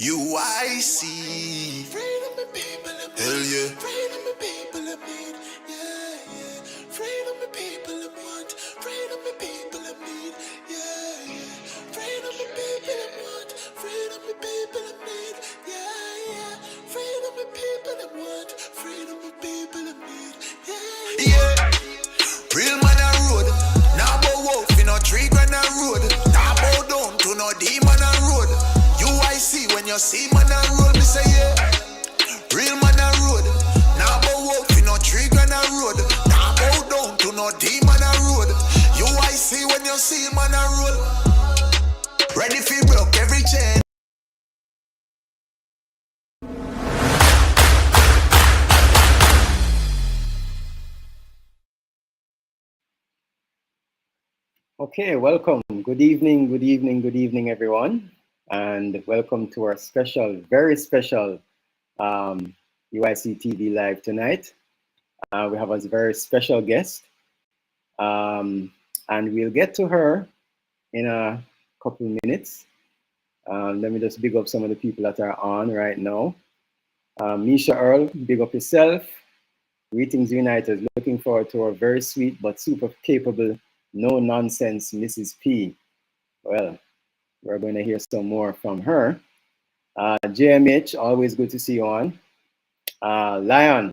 UIC. Freedom the people of Hell yeah. freedom the people of need. Yeah, yeah. Freedom the people of want. Freedom the people of need. Yeah, yeah. Freedom the people of want. Freedom the people of need. Yeah, yeah. Freedom the people of want. Freedom the people of need. Yeah, yeah. Real man a road. Now bow wolf in a tree grand a road. Now bow down to no demon a road. UIC when you see man a road, me say yeah. Real man a road. Now bow wolf in a tree grand a road. Now bow down to no demon a road. UIC when you see man a road. Ready fi broke every chain. Okay, welcome. Good evening, good evening, good evening, everyone. And welcome to our special, very special UIC TV Live tonight. We have a very special guest. And we'll get to her in a couple minutes. Let me just big up some of the people that are on right now. Misha Earl, big up yourself. Greetings United. Looking forward to our very sweet but super capable, no nonsense Mrs. P. Well, we're going to hear some more from her. JMH, always good to see you on. Lion,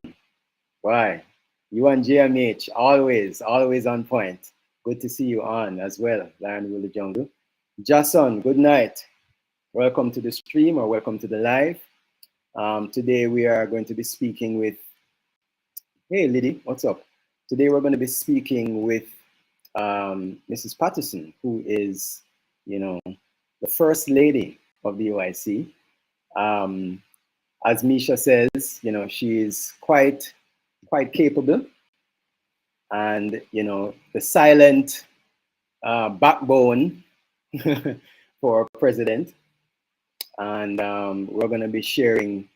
why? You and JMH, always on point. Good to see you on as well, Lion Will the Jungle. Jason, good night. Welcome to the stream or welcome to the live. Today we are going to be speaking with, hey Liddy, what's up? Today we're going to be speaking with Mrs. Patterson, who is, you know, the first lady of the UIC. As Misha says, you know, she is quite capable, and you know, the silent backbone for president. And we're going to be sharing,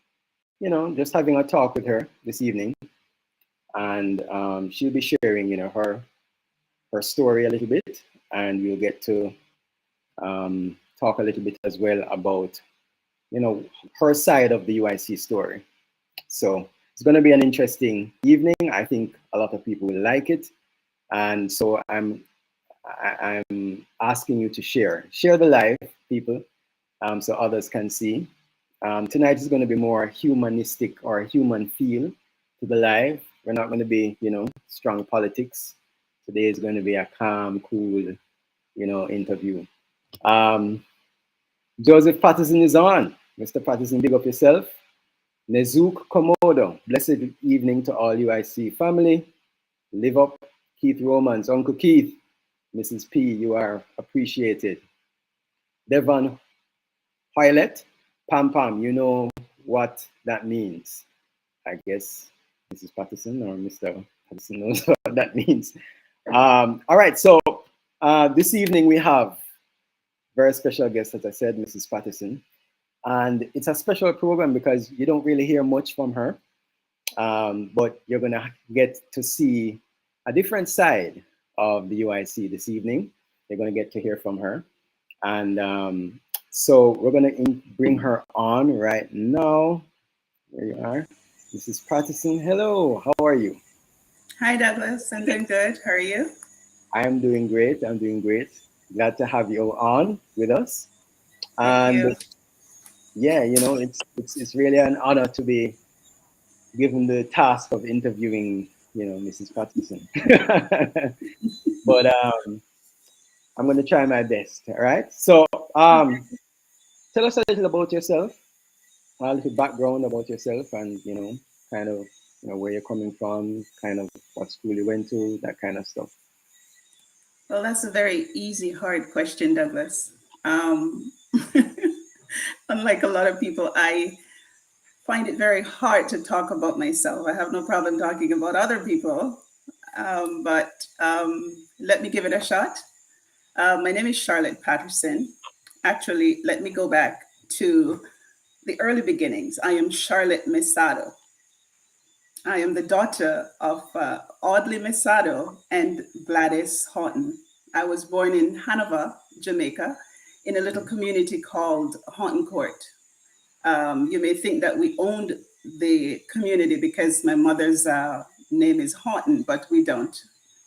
you know, just having a talk with her this evening, and she'll be sharing, you know, her story a little bit, and we'll get to talk a little bit as well about, you know, her side of the UIC story. So it's going to be an interesting evening. I think a lot of people will like it, and so I'm asking you to share the live, people, so others can see. Tonight is going to be more humanistic or human feel to the live. We're not going to be, you know, strong politics. Today is going to be a calm, cool, you know, interview. Joseph Patterson is on. Mr. Patterson, big up yourself. Nezook Komodo, blessed evening to all UIC family. Live up, Keith Romans, Uncle Keith, Mrs. P, you are appreciated. Devon Hoylet, Pam Pam, you know what that means. I guess Mrs. Patterson or Mr. Patterson knows what that means. All right, so this evening we have very special guest, as I said, Mrs. Patterson. And it's a special program because you don't really hear much from her, but you're gonna get to see a different side of the UIC this evening. You're gonna get to hear from her. And so we're gonna bring her on right now. There you are, Mrs. Patterson. Hello, how are you? Hi, Douglas. I'm doing good. How are you? I'm doing great. I'm doing great. Glad to have you on with us. Thank you. Yeah, you know, it's really an honor to be given the task of interviewing, you know, Mrs. Patterson. But I'm going to try my best. All right. So tell us a little about yourself, a little background about yourself, and you know, kind of, you know, where you're coming from, kind of what school you went to, that kind of stuff. Well, that's a very easy, hard question, Douglas. Unlike a lot of people, I find it very hard to talk about myself. I have no problem talking about other people, but let me give it a shot. My name is Charlet Patterson. Actually, let me go back to the early beginnings. I am Charlet Messado. I am the daughter of Audley Messado and Gladys Horton. I was born in Hanover, Jamaica, in a little community called Horton Court. You may think that we owned the community because my mother's name is Horton, but we don't.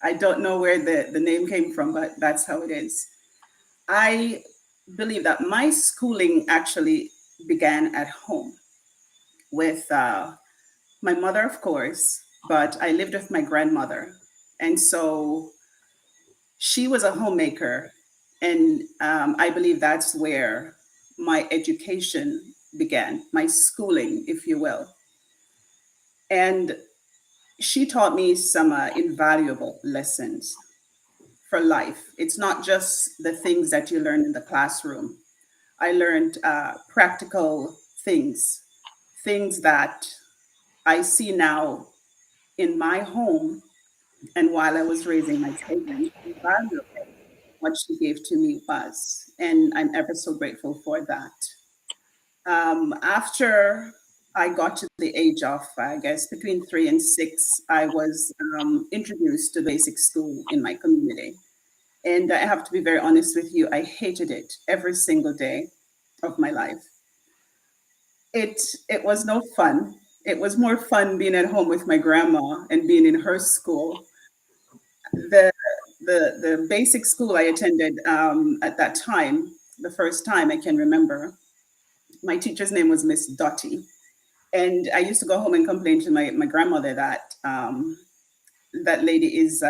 I don't know where the name came from, but that's how it is. I believe that my schooling actually began at home with my mother, of course, but I lived with my grandmother. And so she was a homemaker. And I believe that's where my education began, my schooling, if you will. And she taught me some invaluable lessons for life. It's not just the things that you learn in the classroom. I learned practical things, things that I see now in my home and while I was raising my children, how valuable what she gave to me was. And I'm ever so grateful for that. After I got to the age of, I guess, between 3 and 6, I was introduced to basic school in my community. And I have to be very honest with you, I hated it every single day of my life. It was no fun. It was more fun being at home with my grandma and being in her school. The the basic school I attended at that time, the first time I can remember, my teacher's name was Miss Dottie. And I used to go home and complain to my grandmother that that lady is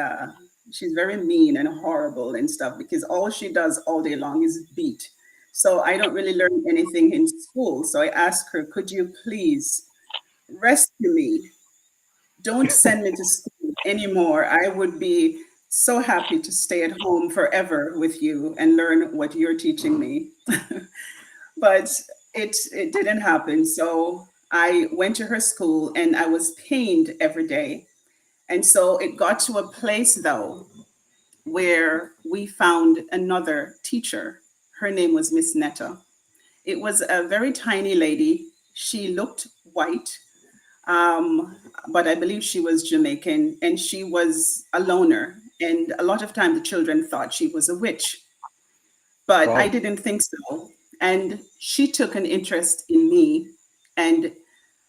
she's very mean and horrible and stuff because all she does all day long is beat. So I don't really learn anything in school. So I asked her, could you please rescue me? Don't send me to school anymore. I would be so happy to stay at home forever with you and learn what you're teaching me. But it didn't happen. So I went to her school and I was pained every day. And so it got to a place though where we found another teacher. Her name was Miss Netta. It was a very tiny lady. She looked white, but I believe she was Jamaican and she was a loner. And a lot of time the children thought she was a witch, but I Wow. didn't think so. And she took an interest in me, and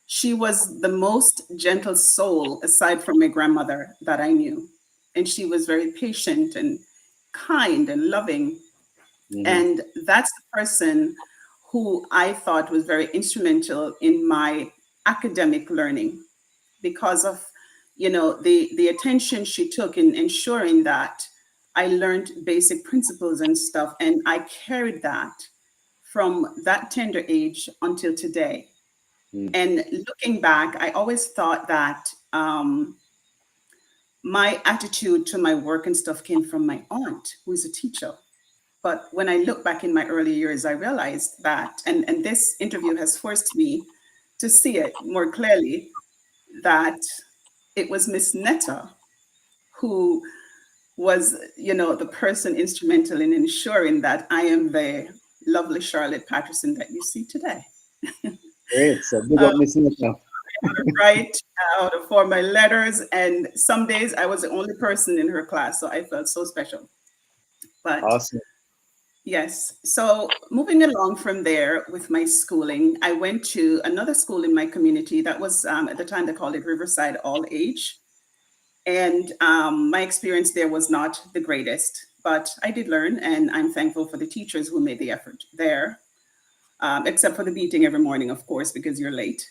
she was the most gentle soul aside from my grandmother that I knew. And she was very patient and kind and loving. Hmm. And that's the person who I thought was very instrumental in my academic learning because of, the attention she took in ensuring that I learned basic principles and stuff. And I carried that from that tender age until today. And looking back, I always thought that my attitude to my work and stuff came from my aunt, who is a teacher. But when I look back in my early years, I realized that, and this interview has forced me to see it more clearly, that it was Miss Netta who was, the person instrumental in ensuring that I am the lovely Charlet Patterson that you see today. Great. So big Uh, up, Miss Nisha. how to write, how to form my letters, and some days I was the only person in her class, so I felt so special. But Awesome. yes, so moving along from there with my schooling, I went to another school in my community that was at the time they called it Riverside All Age. And my experience there was not the greatest, but I did learn, and I'm thankful for the teachers who made the effort there, except for the beating every morning, of course, because you're late.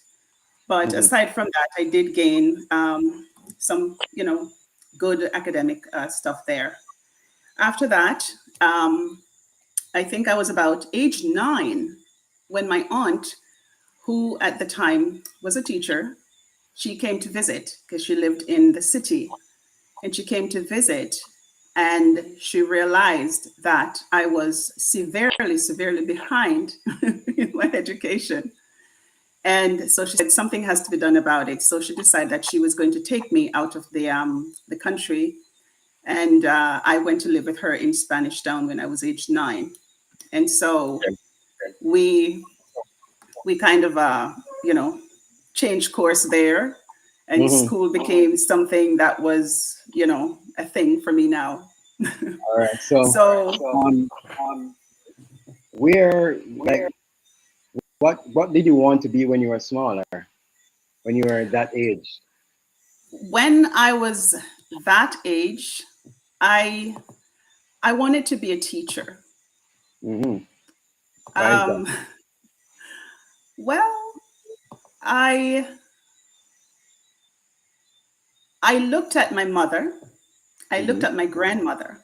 But Hmm. aside from that, I did gain some, good academic stuff there. After that, I think I was about age 9 when my aunt, who at the time was a teacher, she came to visit because she lived in the city. And she came to visit and she realized that I was severely, severely behind in my education. And so she said something has to be done about it. So she decided that she was going to take me out of the country, and I went to live with her in Spanish Town when I was age 9. And so we we kind of changed course there, and Hmm. school became something that was a thing for me now. All right. So So um, we're like what did you want to be when you were smaller, when you were that age? When I was that age, I wanted to be a teacher. Mm-hmm. Why is that? Um, well, I looked at my mother, I looked Mm-hmm. at my grandmother,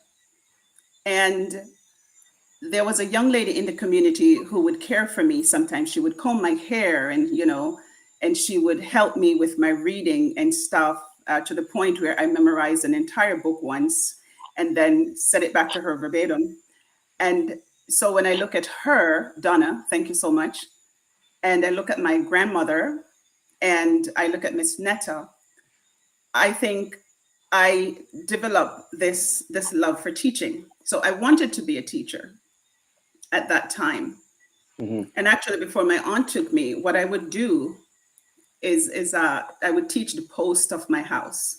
and there was a young lady in the community who would care for me. Sometimes she would comb my hair, and and she would help me with my reading and stuff, to the point where I memorized an entire book once and then said it back to her verbatim. And so when I look at her, Donna, thank you so much, and I look at my grandmother and I look at Miss Netta, I think I developed this love for teaching. So I wanted to be a teacher at that time. Mm-hmm. And actually, before my aunt took me, what I would do is I would teach the post of my house.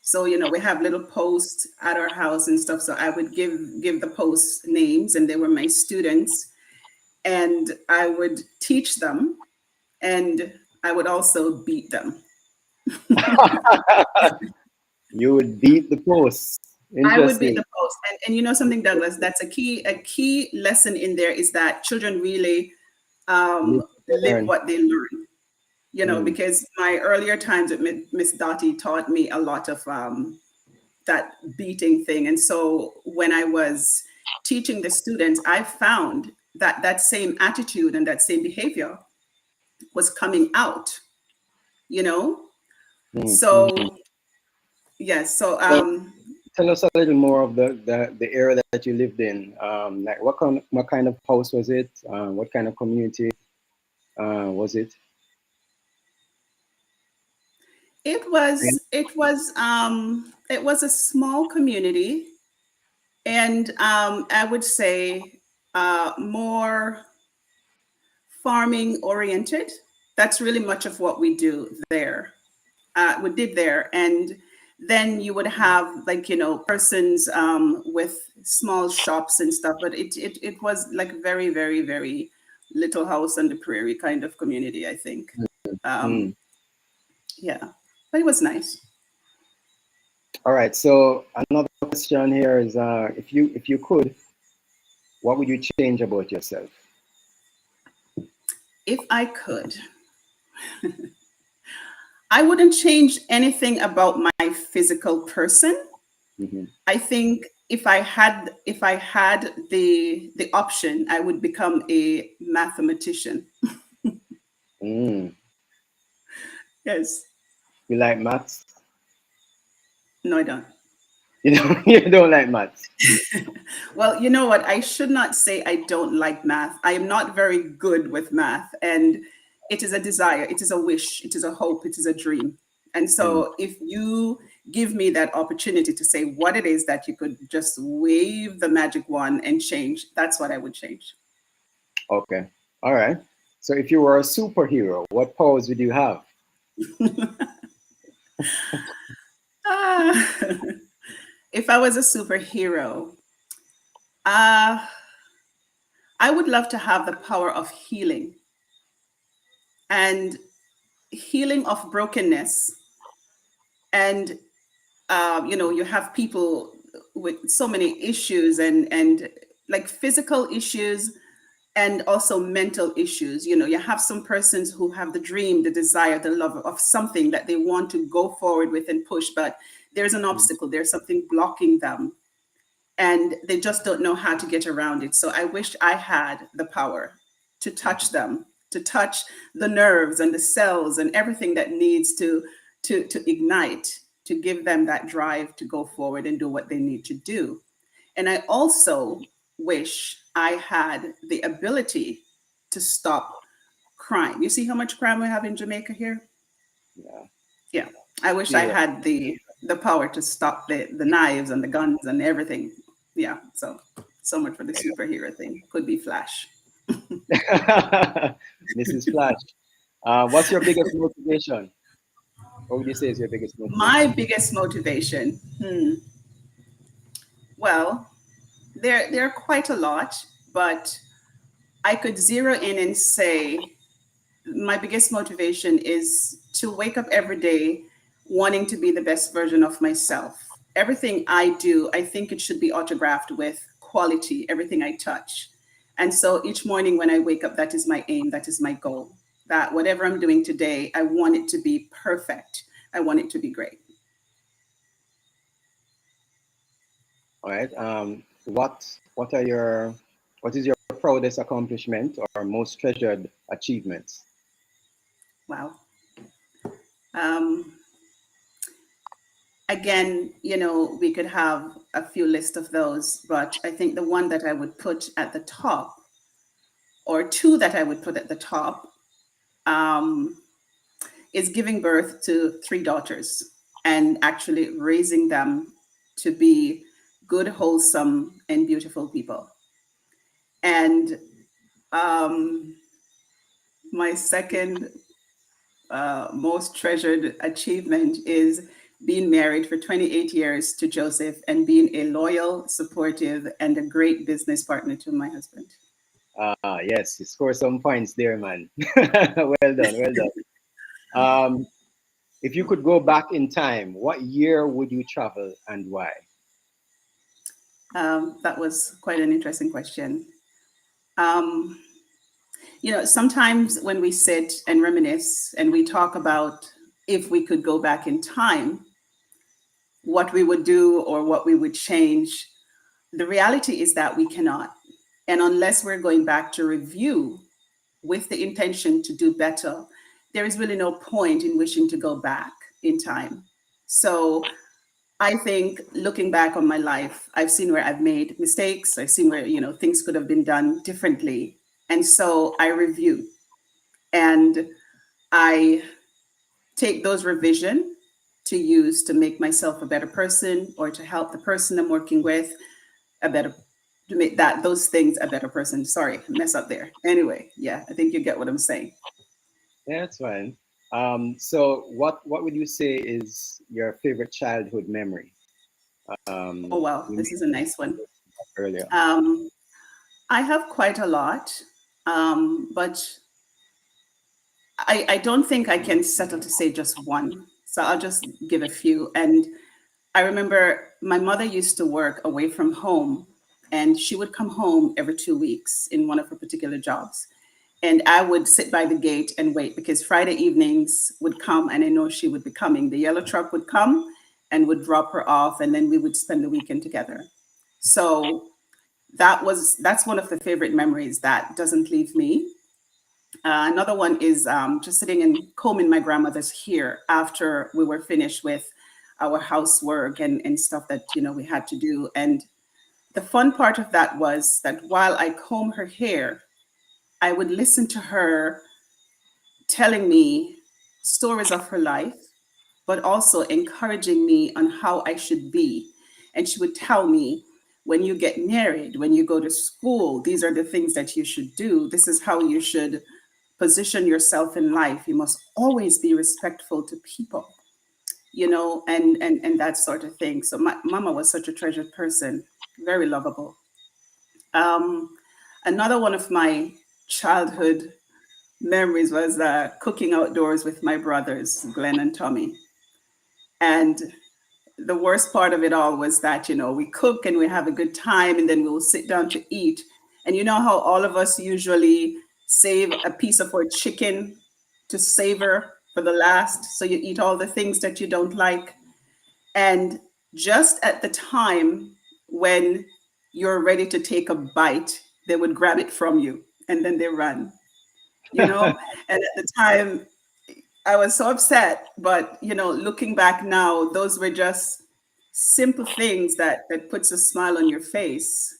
So we have little posts at our house and stuff. So I would give the post names, and they were my students, and I would teach them, and I would also beat them. You would beat the post. I would beat Interesting. the post, and you know something, Douglas. That's a key lesson in there, is that children really Live to live learn. what they learn. Mm. Because my earlier times with Miss Dottie taught me a lot of that beating thing. And so when I was teaching the students, I found that that same attitude and that same behavior was coming out, you know? Mm. Mm. So, yes. So, So tell us a little more of the area that you lived in. Like what kind of house was it? What kind of community was it? And it was a small community, and I would say more farming oriented. That's really much of what we do there. We did there, and then you would have, like, persons with small shops and stuff. But it was like very, very, very little house on the prairie kind of community, I think. mm. Um, yeah, but it was nice. All right. So another question here is, if you could, what would you change about yourself? If I could, I wouldn't change anything about my physical person. Mm-hmm. I think if I had the option, I would become a mathematician. Mm. Yes. You like maths? No, I don't. You don't like maths. Well, you know what? I should not say I don't like math. I am not very good with math, and it is a desire, it is a wish, it is a hope, it is a dream. And Mm. so if you give me that opportunity to say what it is that you could just wave the magic wand and change, that's what I would change. Okay. All right. So if you were a superhero, what powers would you have? Ah, if I was a superhero, uh, I would love to have the power of healing, and healing of brokenness. And you have people with so many issues, and like physical issues and also mental issues. You have some persons who have the dream, the desire, the love of something that they want to go forward with and push, but there's an Mm. obstacle, there's something blocking them, and they just don't know how to get around it. So I wish I had the power to touch them, to touch the nerves and the cells and everything that needs to ignite, to give them that drive to go forward and do what they need to do. And I also wish I had the ability to stop crime. You see how much crime we have in Jamaica here? Yeah. Yeah. I wish I See had the power to stop the knives and the guns and everything. Yeah. So much for the superhero thing. Could be Flash. that. Mrs. Flash. What's your biggest motivation? What would you say is your biggest My motivation? biggest motivation. Well, there are quite a lot, but I could zero in and say my biggest motivation is to wake up every day wanting to be the best version of myself. Everything I do, I think it should be autographed with quality, everything I touch. And so each morning when I wake up, that is my aim, that is my goal. That whatever I'm doing today, I want it to be perfect. I want it to be great. All right. What is your proudest accomplishment or most treasured achievements? Wow. Um, Again, we could have a few lists of those, but I think the one that I would put at the top, or two that I would put at the top, um, is giving birth to three daughters and actually raising them to be good, wholesome, and beautiful people. And my second most treasured achievement is being married for 28 years to Joseph and being a loyal, supportive, and a great business partner to my husband. Yes, you score some points there, man. Well done, well done. If you could go back in time, what year would you travel and why? That was quite an interesting question. Um, Sometimes when we sit and reminisce and we talk about if we could go back in time, what we would do or what we would change, the reality is that we cannot. And unless we're going back to review with the intention to do better, there is really no point in wishing to go back in time. So I think looking back on my life, I've seen where I've made mistakes. I've seen where, things could have been done differently. And so I review and I take those revision to use to make myself a better person or to help the person I'm working with a better, to make those things a better person. Sorry, mess up there. Anyway, yeah, I think you get what I'm saying. Yeah, that's fine. So what would you say is your favorite childhood memory? Oh, wow, We this is a nice one. mentioned earlier. I have quite a lot, but I don't think I can settle to say just one. So I'll just give a few. And I remember my mother used to work away from home, and she would come home every 2 weeks in one of her particular jobs. And I would sit by the gate and wait because Friday evenings would come and I know she would be coming. The yellow truck would come and would drop her off, and then we would spend the weekend together. So that's one of the favorite memories that doesn't leave me. Another one is just sitting and combing my grandmother's hair after we were finished with our housework and stuff that we had to do. And the fun part of that was that while I comb her hair, I would listen to her telling me stories of her life, but also encouraging me on how I should be. And she would tell me, when you get married, when you go to school, these are the things that you should do. This is how you should position yourself in life. You must always be respectful to people, and that sort of thing. So my mama was such a treasured person, very lovable. Um, Another one of my childhood memories was cooking outdoors with my brothers, Glenn and Tommy. And the worst part of it all was that, we cook and we have a good time and then we'll sit down to eat. And you know how all of us usually save a piece of our chicken to savor for the last. So you eat all the things that you don't like. And just at the time when you're ready to take a bite, they would grab it from you and then they run, you know? And at the time, I was so upset. But, looking back now, those were just simple things that puts a smile on your face,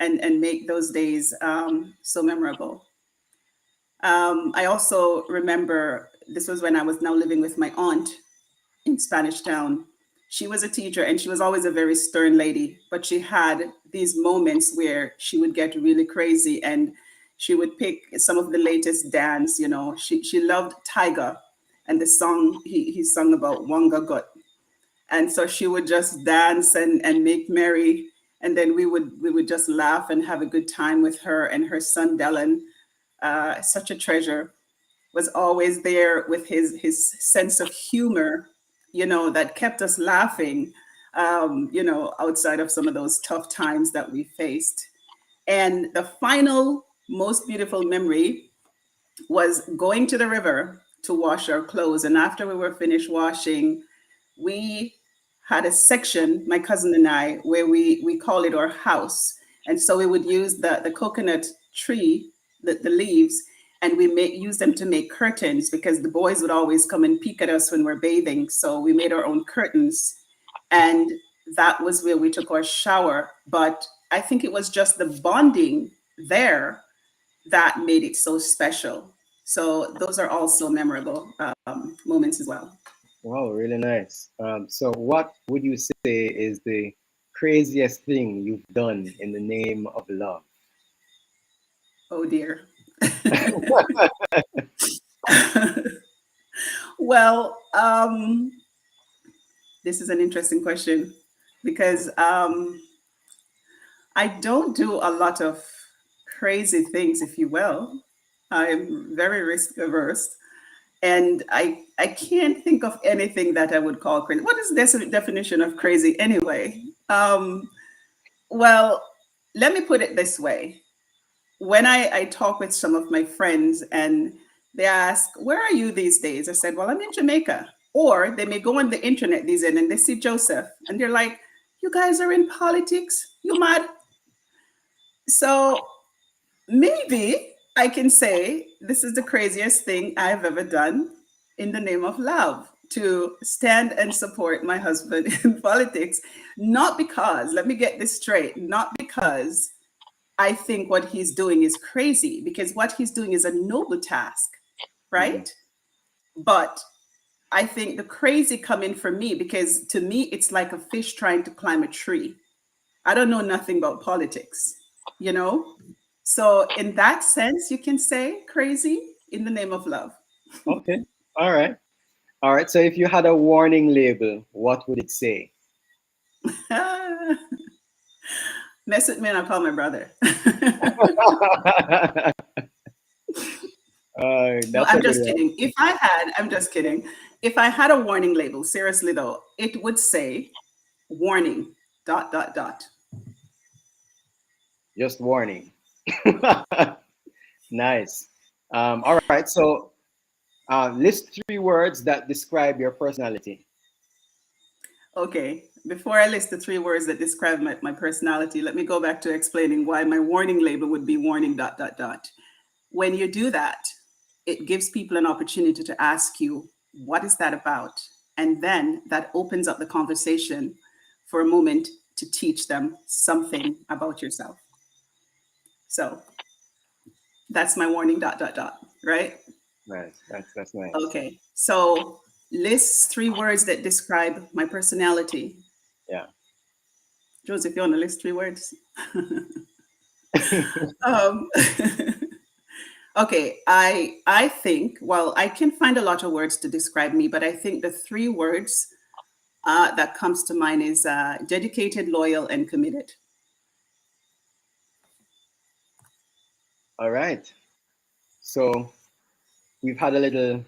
and make those days so memorable. I also remember this was when I was now living with my aunt in Spanish Town. She was a teacher and she was always a very stern lady, but she had these moments where she would get really crazy and she would pick some of the latest dance. She loved Tiger and the song he sung about Wanga Gut. And so she would just dance and make merry And then we would just laugh and have a good time with her and her son Dylan, such a treasure, was always there with his sense of humor, that kept us laughing, outside of some of those tough times that we faced. And the final most beautiful memory was going to the river to wash our clothes. And after we were finished washing, we had a section, my cousin and I, where we call it our house. And so we would use the coconut tree, the leaves, and we use them to make curtains, because the boys would always come and peek at us when we're bathing. So we made our own curtains. And that was where we took our shower. But I think it was just the bonding there that made it so special. So those are also memorable moments as well. Wow, really nice. So what would you say is the craziest thing you've done in the name of love? Oh dear. Well, this is an interesting question, because I don't do a lot of crazy things, if you will. I'm very risk averse. And I can't think of anything that I would call crazy. What is the definition of crazy anyway? Well, let me put it this way. When I talk with some of my friends and they ask, where are you these days? I said, well, I'm in Jamaica. Or they may go on the internet these days and they see Joseph and they're like, you guys are in politics? You mad? So maybe I can say this is the craziest thing I've ever done in the name of love, to stand and support my husband in politics. Not because, let me get this straight, not because I think what he's doing is crazy, because what he's doing is a noble task, right? Mm-hmm. But I think the crazy come in for me, because to me, it's like a fish trying to climb a tree. I don't know nothing about politics, So in that sense, you can say crazy in the name of love. Okay. All right. All right. So if you had a warning label, what would it say? Mess with me and I'll call my brother. No, I'm just kidding. I'm just kidding. If I had a warning label, seriously though, it would say warning, ... Just warning. Nice. All right. So list 3 words that describe your personality. Okay. Before I list the 3 words that describe my personality, let me go back to explaining why my warning label would be warning ... When you do that, it gives people an opportunity to ask you, what is that about? And then that opens up the conversation for a moment to teach them something about yourself. So that's my warning ... right? Right. That's nice. Okay. So list 3 words that describe my personality. Yeah. Joseph, you want to list 3 words? Okay, I think, well, I can find a lot of words to describe me, but I think the 3 words that comes to mind is dedicated, loyal, and committed. All right. So we've had a little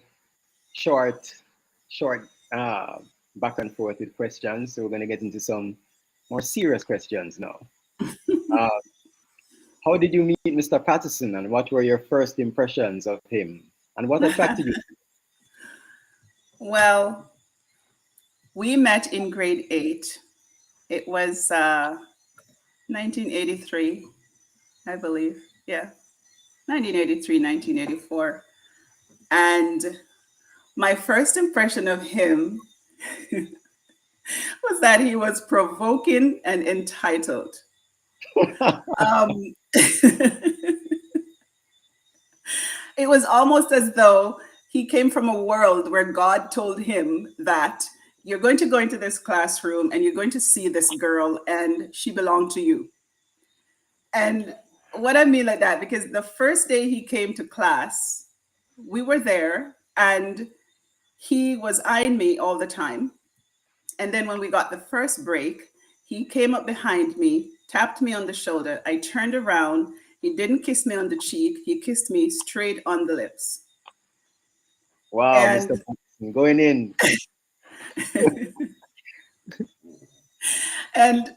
short back and forth with questions. So we're going to get into some more serious questions now. How did you meet Mr. Patterson, and what were your first impressions of him, and what attracted you? Well, we met in grade 8. It was 1983, I believe. Yeah, 1983, 1984. And my first impression of him was that he was provoking and entitled. It was almost as though he came from a world where God told him that you're going to go into this classroom and you're going to see this girl and she belonged to you. And what I mean like that, because the first day he came to class, we were there and he was eyeing me all the time. And then when we got the first break, he came up behind me tapped me on the shoulder. I turned around. He didn't kiss me on the cheek. He kissed me straight on the lips. Wow, Mr. And Patterson, going in. and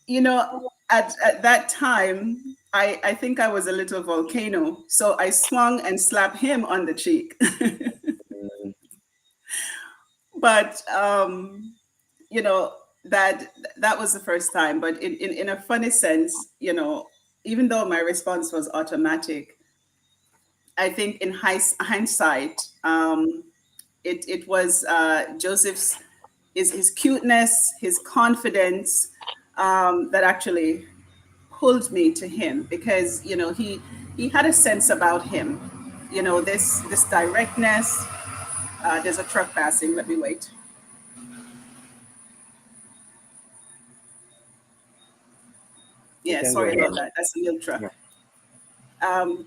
you know, at that time, I think I was a little volcano. So I swung and slapped him on the cheek. But you know, that was the first time. But in a funny sense, you know, even though my response was automatic, I think in hindsight, it was Joseph's his cuteness, his confidence that actually pulled me to him, because you know he had a sense about him, you know, this directness. There's a truck passing. Let me wait. You Yeah, can go sorry ahead. about that. That's a milk Yeah. truck.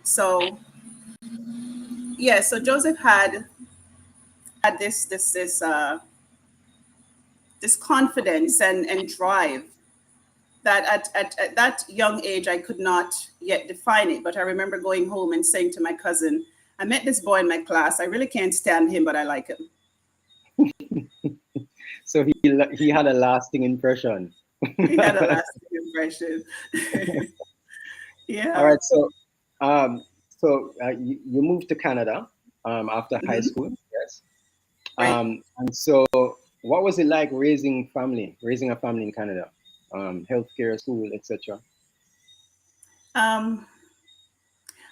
So yeah, so Joseph had this confidence and drive that at that young age I could not yet define it. But I remember going home and saying to my cousin, I met this boy in my class. I really can't stand him, but I like him. So he had a lasting impression. He had a lasting impression. All Yeah. right. You moved to Canada after high Mhm. school, yes. Right. And so, what was it like raising a family in Canada? Healthcare, school, etc. Um,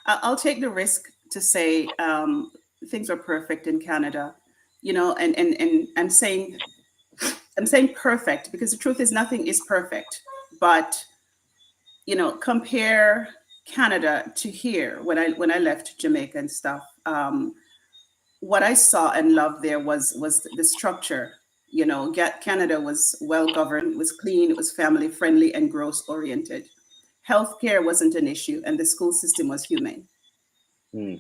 I'll take the risk to say things are perfect in Canada, you know, and I'm saying perfect because the truth is nothing is perfect. But you know, compare Canada to here when I left Jamaica and stuff. What I saw and loved there was the structure. You know, Canada was well governed, was clean, it was family friendly and growth oriented. Healthcare wasn't an issue, and the school system was humane. Hmm.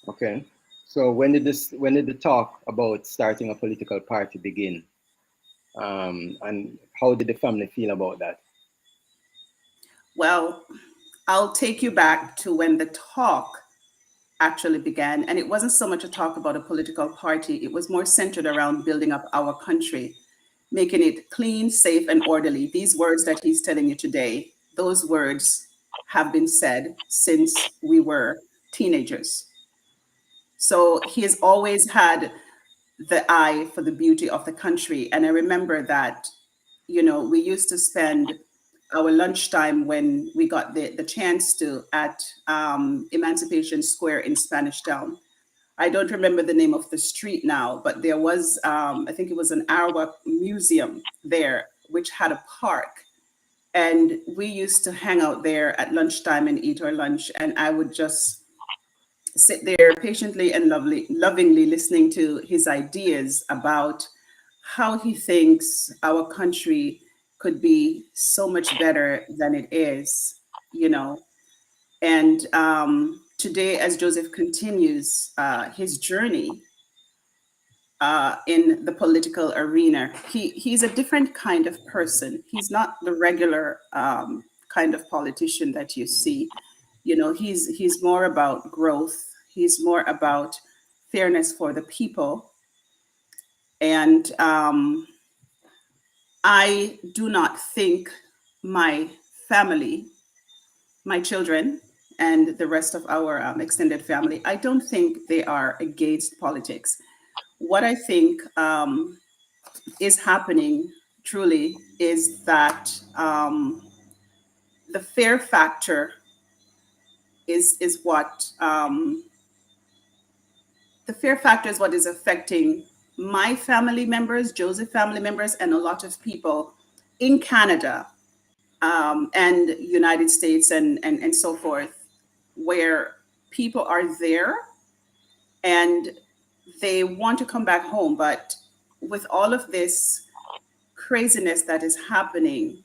Okay. So when did the talk about starting a political party begin? And how did the family feel about that? Well, I'll take you back to when the talk actually began. And it wasn't so much a talk about a political party, it was more centered around building up our country, making it clean, safe, and orderly. These words that he's telling you today, those words have been said since we were teenagers. So he has always had the eye for the beauty of the country. And I remember that, you know, we used to spend our lunchtime when we got the chance to at Emancipation Square in Spanish Town. I don't remember the name of the street now, but there was, I think it was an Arawak museum there, which had a park. And we used to hang out there at lunchtime and eat our lunch. And I would just sit there patiently and lovingly listening to his ideas about how he thinks our country could be so much better than it is, you know. And today, as Joseph continues his journey in the political arena, he's a different kind of person. He's not the regular kind of politician that you see. You know, he's more about growth. He's more about fairness for the people. And I do not think my family, my children, and the rest of our extended family, I don't think they are against politics. What I think is happening truly is that the fear factor is what the fear factor is what is affecting my family members, Joseph family members, and a lot of people in Canada and United States and so forth, where people are there and they want to come back home. But with all of this craziness that is happening,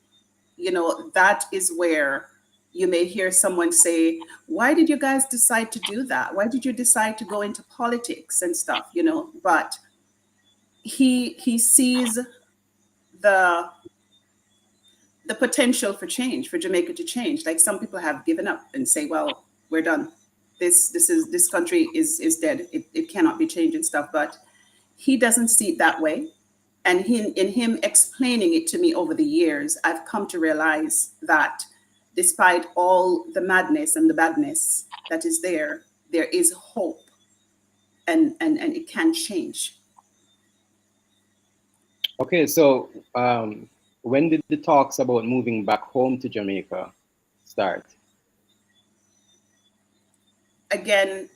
you know, that is where you may hear someone say, why did you guys decide to do that? Why did you decide to go into politics and stuff, you know? But he sees the the potential for change, for Jamaica to change. Like some people have given up and say, well, we're done. This country is dead. It cannot be changed and stuff. But he doesn't see it that way. And in him explaining it to me over the years, I've come to realize that despite all the madness and the badness that is there is hope, and it can change. Okay, so when did the talks about moving back home to Jamaica start? Again,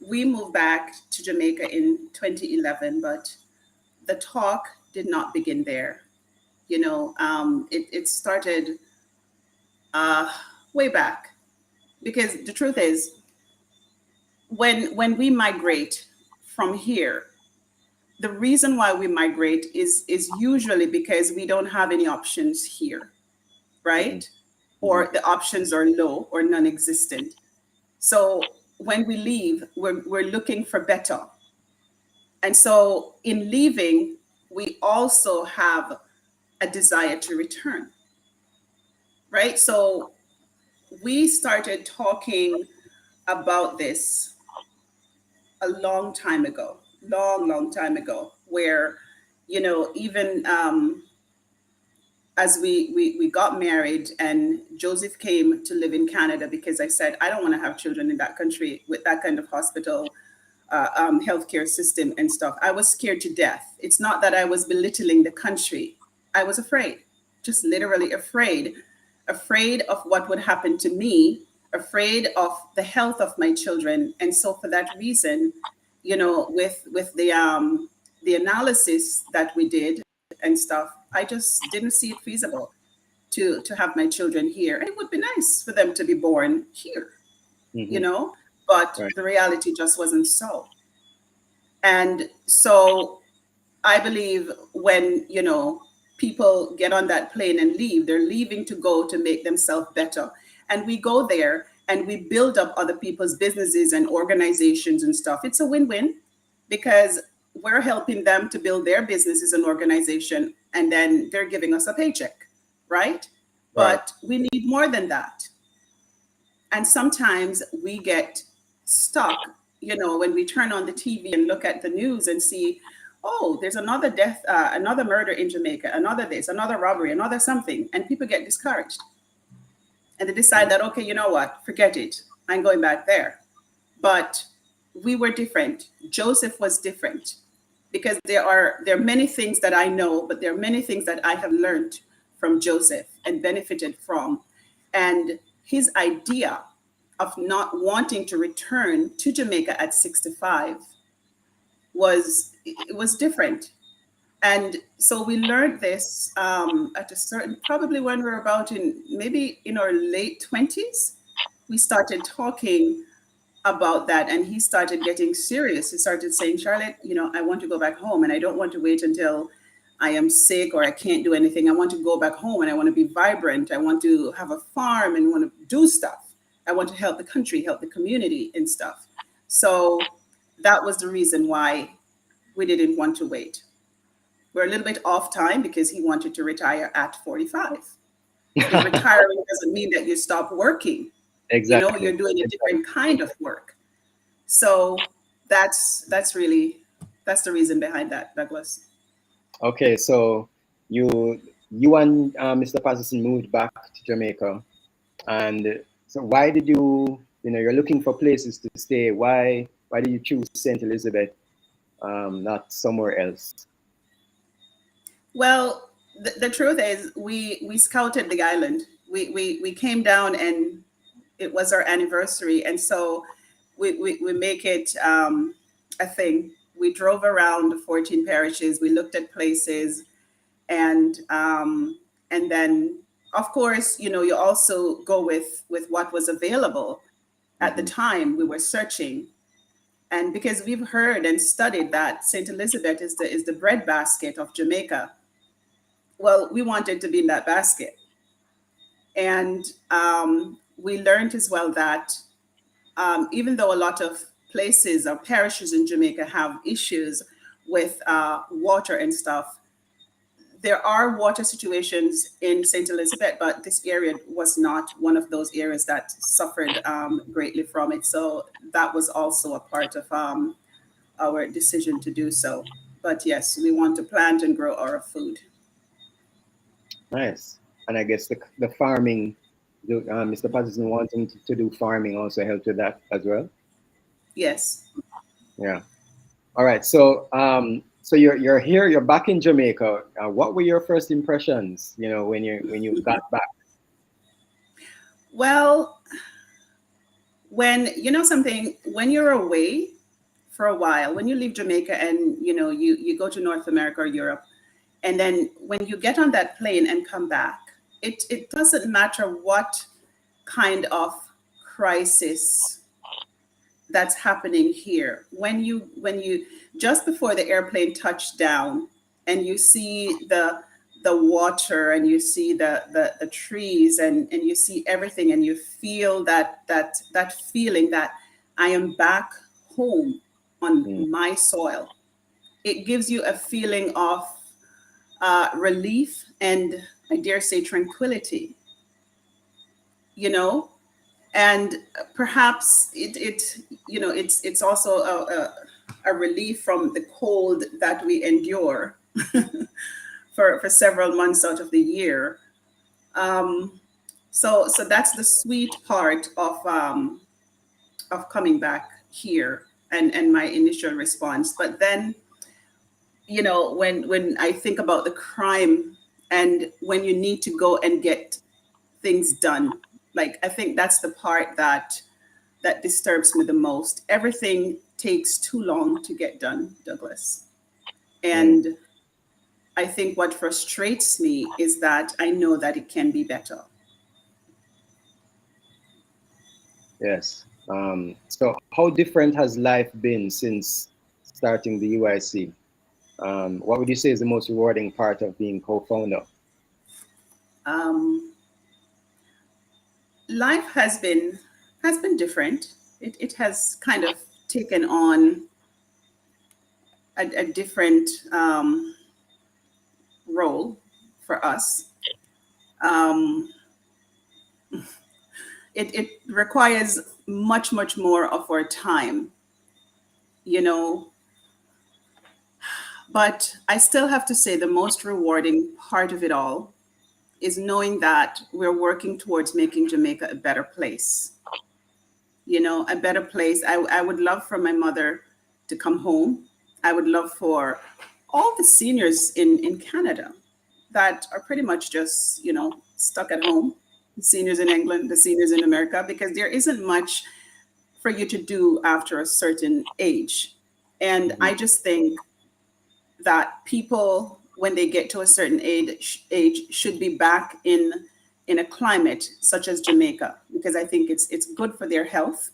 we moved back to Jamaica in 2011, but the talk did not begin there. You know, it started way back, because the truth is, when we migrate from here, the reason why we migrate is usually because we don't have any options here, right? Mm-hmm. Or the options are low or non-existent. So when we leave, we're looking for better. And so in leaving, we also have a desire to return, right? So we started talking about this a long time ago, long time ago, where, you know, even as we got married and Joseph came to live in Canada, because I said, I don't want to have children in that country with that kind of hospital healthcare system and stuff. I was scared to death. It's not that I was belittling the country. I was afraid, just literally afraid of what would happen to me, afraid of the health of my children. And so for that reason, you know, with the analysis that we did and stuff, I just didn't see it feasible to have my children here. And it would be nice for them to be born here, mm-hmm. you know, but right. The reality just wasn't so. And so I believe when, you know, people get on that plane and leave, they're leaving to go to make themselves better. And we go there and we build up other people's businesses and organizations and stuff. It's a win-win, because we're helping them to build their businesses and organization, and then they're giving us a paycheck, right? But we need more than that. And sometimes we get stuck, you know, when we turn on the TV and look at the news and see, oh, there's another death, another murder in Jamaica, another this, another robbery, another something, and people get discouraged. And they decide that, okay, you know what, forget it, I'm going back there. But we were different. Joseph was different, because there are many things that I know, but there are many things that I have learned from Joseph and benefited from. And his idea of not wanting to return to Jamaica at 65 was different. And so we learned this at a certain, probably when we were about maybe in our late 20s, we started talking about that, and he started getting serious. He started saying, Charlotte, you know, I want to go back home, and I don't want to wait until I am sick or I can't do anything. I want to go back home, and I want to be vibrant. I want to have a farm and want to do stuff. I want to help the country, help the community and stuff. So that was the reason why we didn't want to wait. We're a little bit off time because he wanted to retire at 45. Because retiring doesn't mean that you stop working. Exactly. You know, you're doing a different kind of work. So that's the reason behind that, Douglas. Okay, so you and Mr. Patterson moved back to Jamaica, and so why did you know, you're looking for places to stay. Why did you choose St. Elizabeth, not somewhere else? Well, the truth is, we scouted the island. We came down, and it was our anniversary, and so we make it a thing. We drove around the 14 parishes. We looked at places, and then, of course, you know, you also go with what was available at the time. We were searching, and because we've heard and studied that St. Elizabeth is the breadbasket of Jamaica. Well, we wanted to be in that basket. And we learned as well that even though a lot of places or parishes in Jamaica have issues with water and stuff, there are water situations in St. Elizabeth, but this area was not one of those areas that suffered greatly from it. So that was also a part of our decision to do so. But yes, we want to plant and grow our food. Nice. And I guess the farming, Mr. Patterson wanting to do farming also helped with that as well. Yes. Yeah. All right. So so you're here. You're back in Jamaica. What were your first impressions? You know, when you got back. Well, when you know something, when you're away for a while, when you leave Jamaica and you go to North America or Europe, and then when you get on that plane and come back, it doesn't matter what kind of crisis that's happening here. When you just before the airplane touched down and you see the water and you see the trees and you see everything and you feel that feeling that I am back home on my soil, it gives you a feeling of relief and I dare say tranquility, and perhaps it's also a relief from the cold that we endure for several months out of the year. So that's the sweet part of coming back here and my initial response. But then, when I think about the crime and when you need to go and get things done, like I think that's the part that disturbs me the most. Everything takes too long to get done, Douglas. And I think what frustrates me is that I know that it can be better. Yes. So how different has life been since starting the UIC? What would you say is the most rewarding part of being co-founder? Life has been different. It has kind of taken on a different role for us. Um, it requires much more of our time, but I still have to say the most rewarding part of it all is knowing that we're working towards making Jamaica a better place. A better place. I would love for my mother to come home. I would love for all the seniors in Canada that are pretty much just, stuck at home, the seniors in England, the seniors in America, because there isn't much for you to do after a certain age. And I just think that people, when they get to a certain age should be back in a climate such as Jamaica, because I think it's good for their health,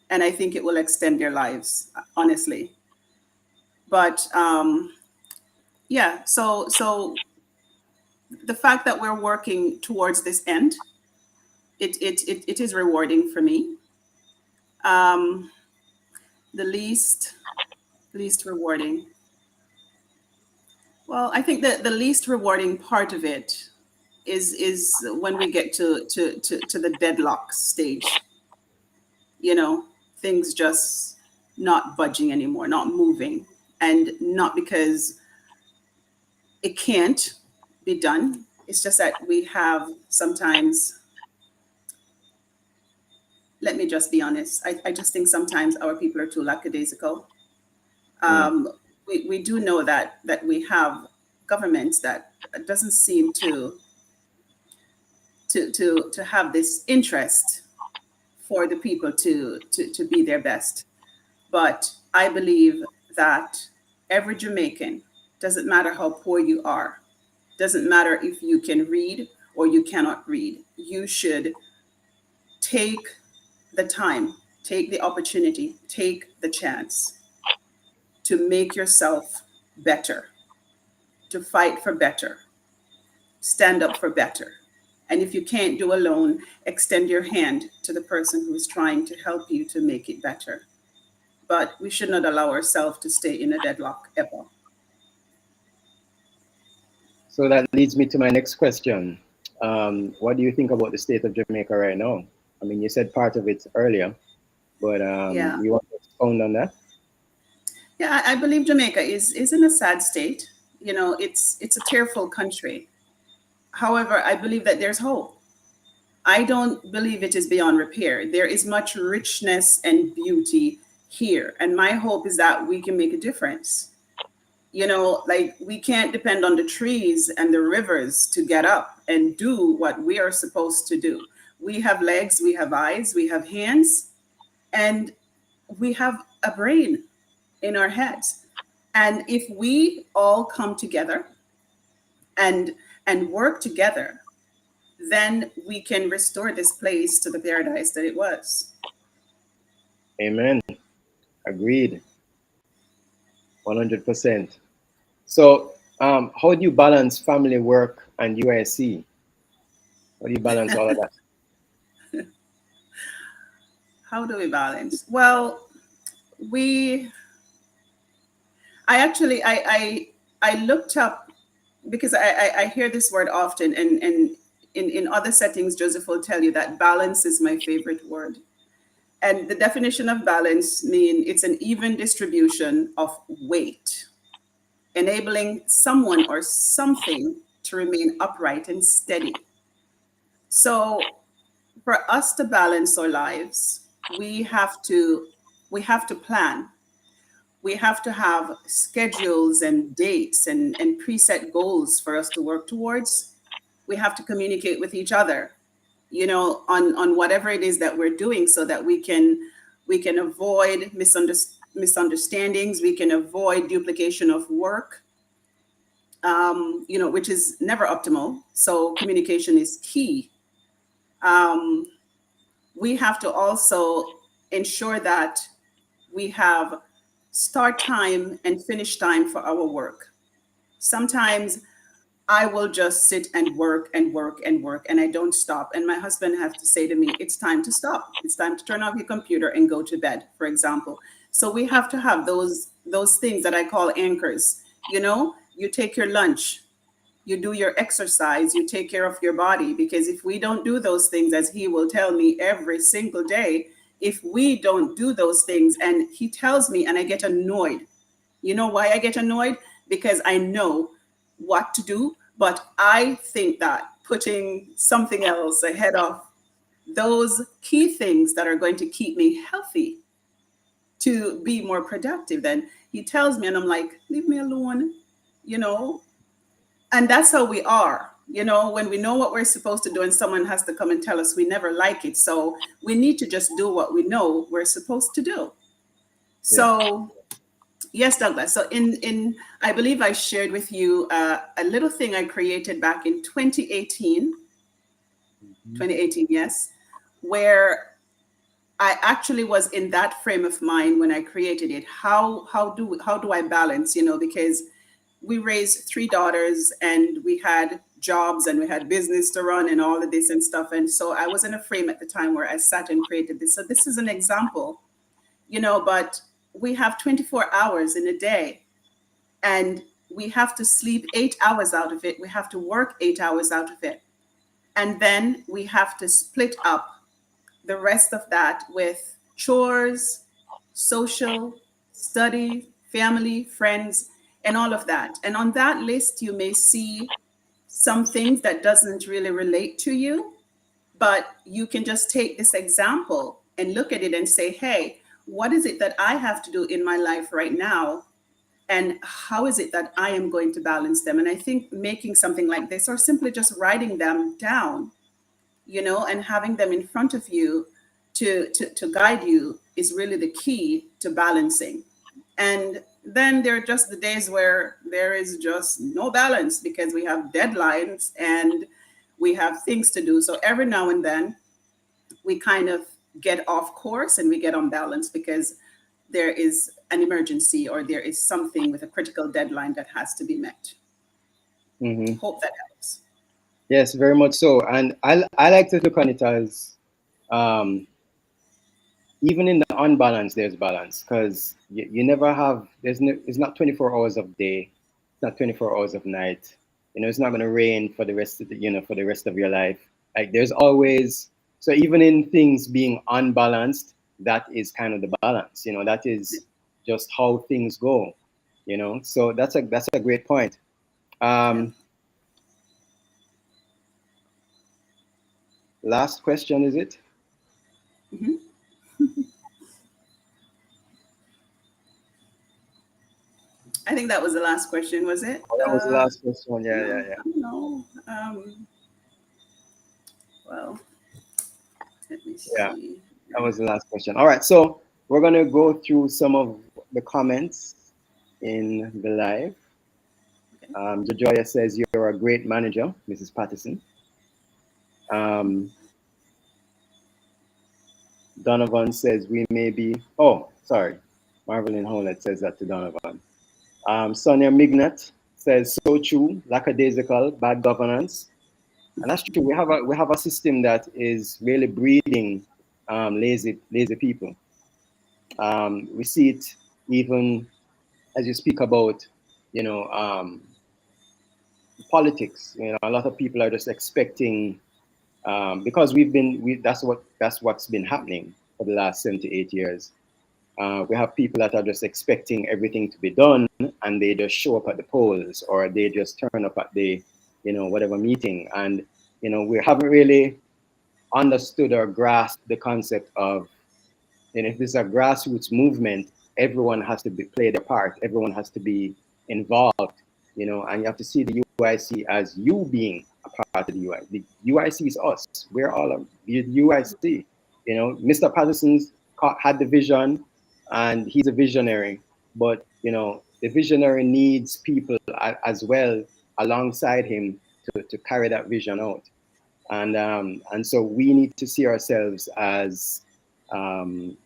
and I think it will extend their lives, honestly. But yeah, so the fact that we're working towards this end, it is rewarding for me. Um, the least rewarding. Well, I think that the least rewarding part of it is when we get to the deadlock stage. Things just not budging anymore, not moving, and not because it can't be done. It's just that we have sometimes. Let me just be honest. I just think sometimes our people are too lackadaisical. We do know that we have governments that doesn't seem to have this interest for the people to be their best. But I believe that every Jamaican, doesn't matter how poor you are, doesn't matter if you can read or you cannot read, you should take the time, take the opportunity, take the chance to make yourself better, to fight for better, stand up for better. And if you can't do alone, extend your hand to the person who is trying to help you to make it better. But we should not allow ourselves to stay in a deadlock ever. So that leads me to my next question. What do you think about the state of Jamaica right now? I mean, you said part of it earlier, but Yeah. you want to expound on that? Yeah, I believe Jamaica is in a sad state. You know, it's a tearful country. However, I believe that there's hope. I don't believe it is beyond repair. There is much richness and beauty here, and my hope is that we can make a difference. You know, like we can't depend on the trees and the rivers to get up and do what we are supposed to do. We have legs, we have eyes, we have hands, and we have a brain in our heads. And if we all come together and work together, then we can restore this place to the paradise that it was. Amen. Agreed. 100%. So, how do you balance family, work, and UIC? How do you balance all of that? How do we balance? Well, we I actually I looked up because I hear this word often, and in other settings Joseph will tell you that balance is my favorite word. And the definition of balance mean it's an even distribution of weight, enabling someone or something to remain upright and steady. So for us to balance our lives, we have to plan. We have to have schedules and dates and preset goals for us to work towards. We have to communicate with each other, you know, on whatever it is that we're doing, so that we can avoid misunderstandings. We can avoid duplication of work, you know, which is never optimal. So communication is key. Um, we have to also ensure that we have start time and finish time for our work. Sometimes I will just sit and work and work and work, and I don't stop. And my husband has to say to me, it's time to stop. It's time to turn off your computer and go to bed, for example. So we have to have those things that I call anchors. You know, you take your lunch, you do your exercise, you take care of your body. Because if we don't do those things, as he will tell me every single day, if we don't do those things, and he tells me and I get annoyed. You know why I get annoyed? Because I know what to do, but I think that putting something else ahead of those key things that are going to keep me healthy to be more productive, then he tells me and I'm like, leave me alone, you know. And that's how we are, you know, when we know what we're supposed to do and someone has to come and tell us, we never like it. So we need to just do what we know we're supposed to do. Yeah. So yes, Douglas. So in I believe I shared with you a little thing I created back in 2018, Mhm. 2018, yes, where I actually was in that frame of mind when I created it. How do I balance, you know, because we raised three daughters and we had jobs and we had business to run and all of this and stuff. And so I was in a frame at the time where I sat and created this. So this is an example, you know, but we have 24 hours in a day, and we have to sleep 8 hours out of it. We have to work 8 hours out of it. And then we have to split up the rest of that with chores, social, study, family, friends, and all of that. And on that list, you may see some things that doesn't really relate to you, but you can just take this example and look at it and say, hey, what is it that I have to do in my life right now? And how is it that I am going to balance them? And I think making something like this, or simply just writing them down, you know, and having them in front of you to guide you is really the key to balancing. And then there are just the days where there is just no balance because we have deadlines and we have things to do. So every now and then we kind of get off course and we get unbalanced because there is an emergency or there is something with a critical deadline that has to be met. Mhm. Hope that helps. Yes, very much so. And I like to look on it as um, even in the unbalance, there's balance because you never have, it's not 24 hours of day, it's not 24 hours of night. You know, it's not going to rain for the rest of the, you know, for the rest of your life. Like there's always, so even in things being unbalanced, that is kind of the balance. You know, that is just how things go. You know, so that's a great point. Last question, is it? Mm-hmm. I think that was the last question, was it? Oh, that was the last question. Yeah, No, yeah. no. Well, let me Yeah, see. that was the last question. All right, so we're gonna go through some of the comments in the live. Jojoya says you're a great manager, Mrs. Patterson. Donovan says we may be. Oh, sorry, Marvelyn Howlett says that to Donovan. Sonia Mignat says so true, lackadaisical, bad governance, and that's true. We have a system that is really breeding lazy people. We see it even as you speak about, you know, politics. You know, a lot of people are just expecting because that's what's been happening for the last 7 to 8 years. We have people that are just expecting everything to be done, and they just show up at the polls, or they just turn up at the, you know, whatever meeting, and you know, we haven't really understood or grasped the concept of, and if this is a grassroots movement, everyone has to play their part. Everyone has to be involved, you know, and you have to see the UIC as you being a part of the UIC. The UIC is us. We're all of the UIC. You know, Mr. Patterson's had the vision, and he's a visionary. But you know, the visionary needs people as well alongside him to carry that vision out. And so we need to see ourselves um,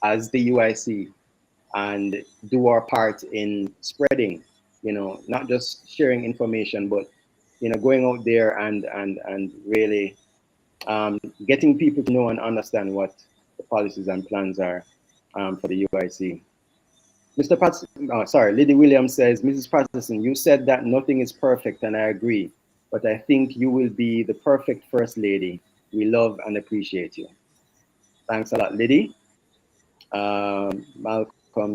as the UIC and do our part in spreading, you know, not just sharing information, but you know, going out there and really getting people to know and understand what the policies and plans are for the UIC. Mr. Patterson, sorry, Lady Williams says, Mrs. Patterson, you said that nothing is perfect, and I agree, but I think you will be the perfect First Lady. We love and appreciate you. Thanks a lot, Lady. Malcolm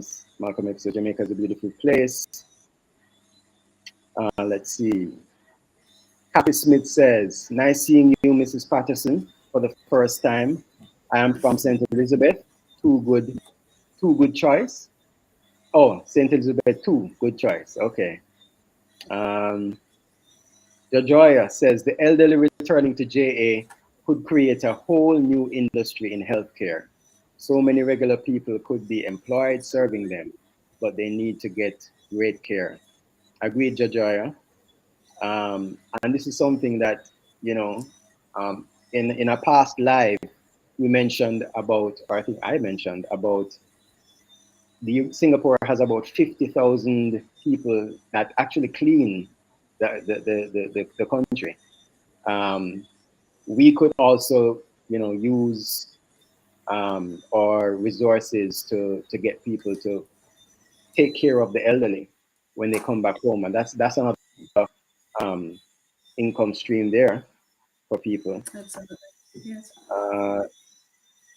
X, so Jamaica is a beautiful place. Let's see. Happy Smith says, nice seeing you, Mrs. Patterson, for the first time. I am from St. Elizabeth. Too good choice. Oh, St. Elizabeth, good choice. Okay. Jojoya says, the elderly returning to JA could create a whole new industry in healthcare. So many regular people could be employed serving them, but they need to get great care. Agreed, Jojoya. And this is something that, you know, in a past live, we mentioned about, or I think I mentioned about, Singapore has about 50,000 people that actually clean the country. We could also, you know, use our resources to get people to take care of the elderly when they come back home, and that's another income stream there for people. Absolutely. Yes.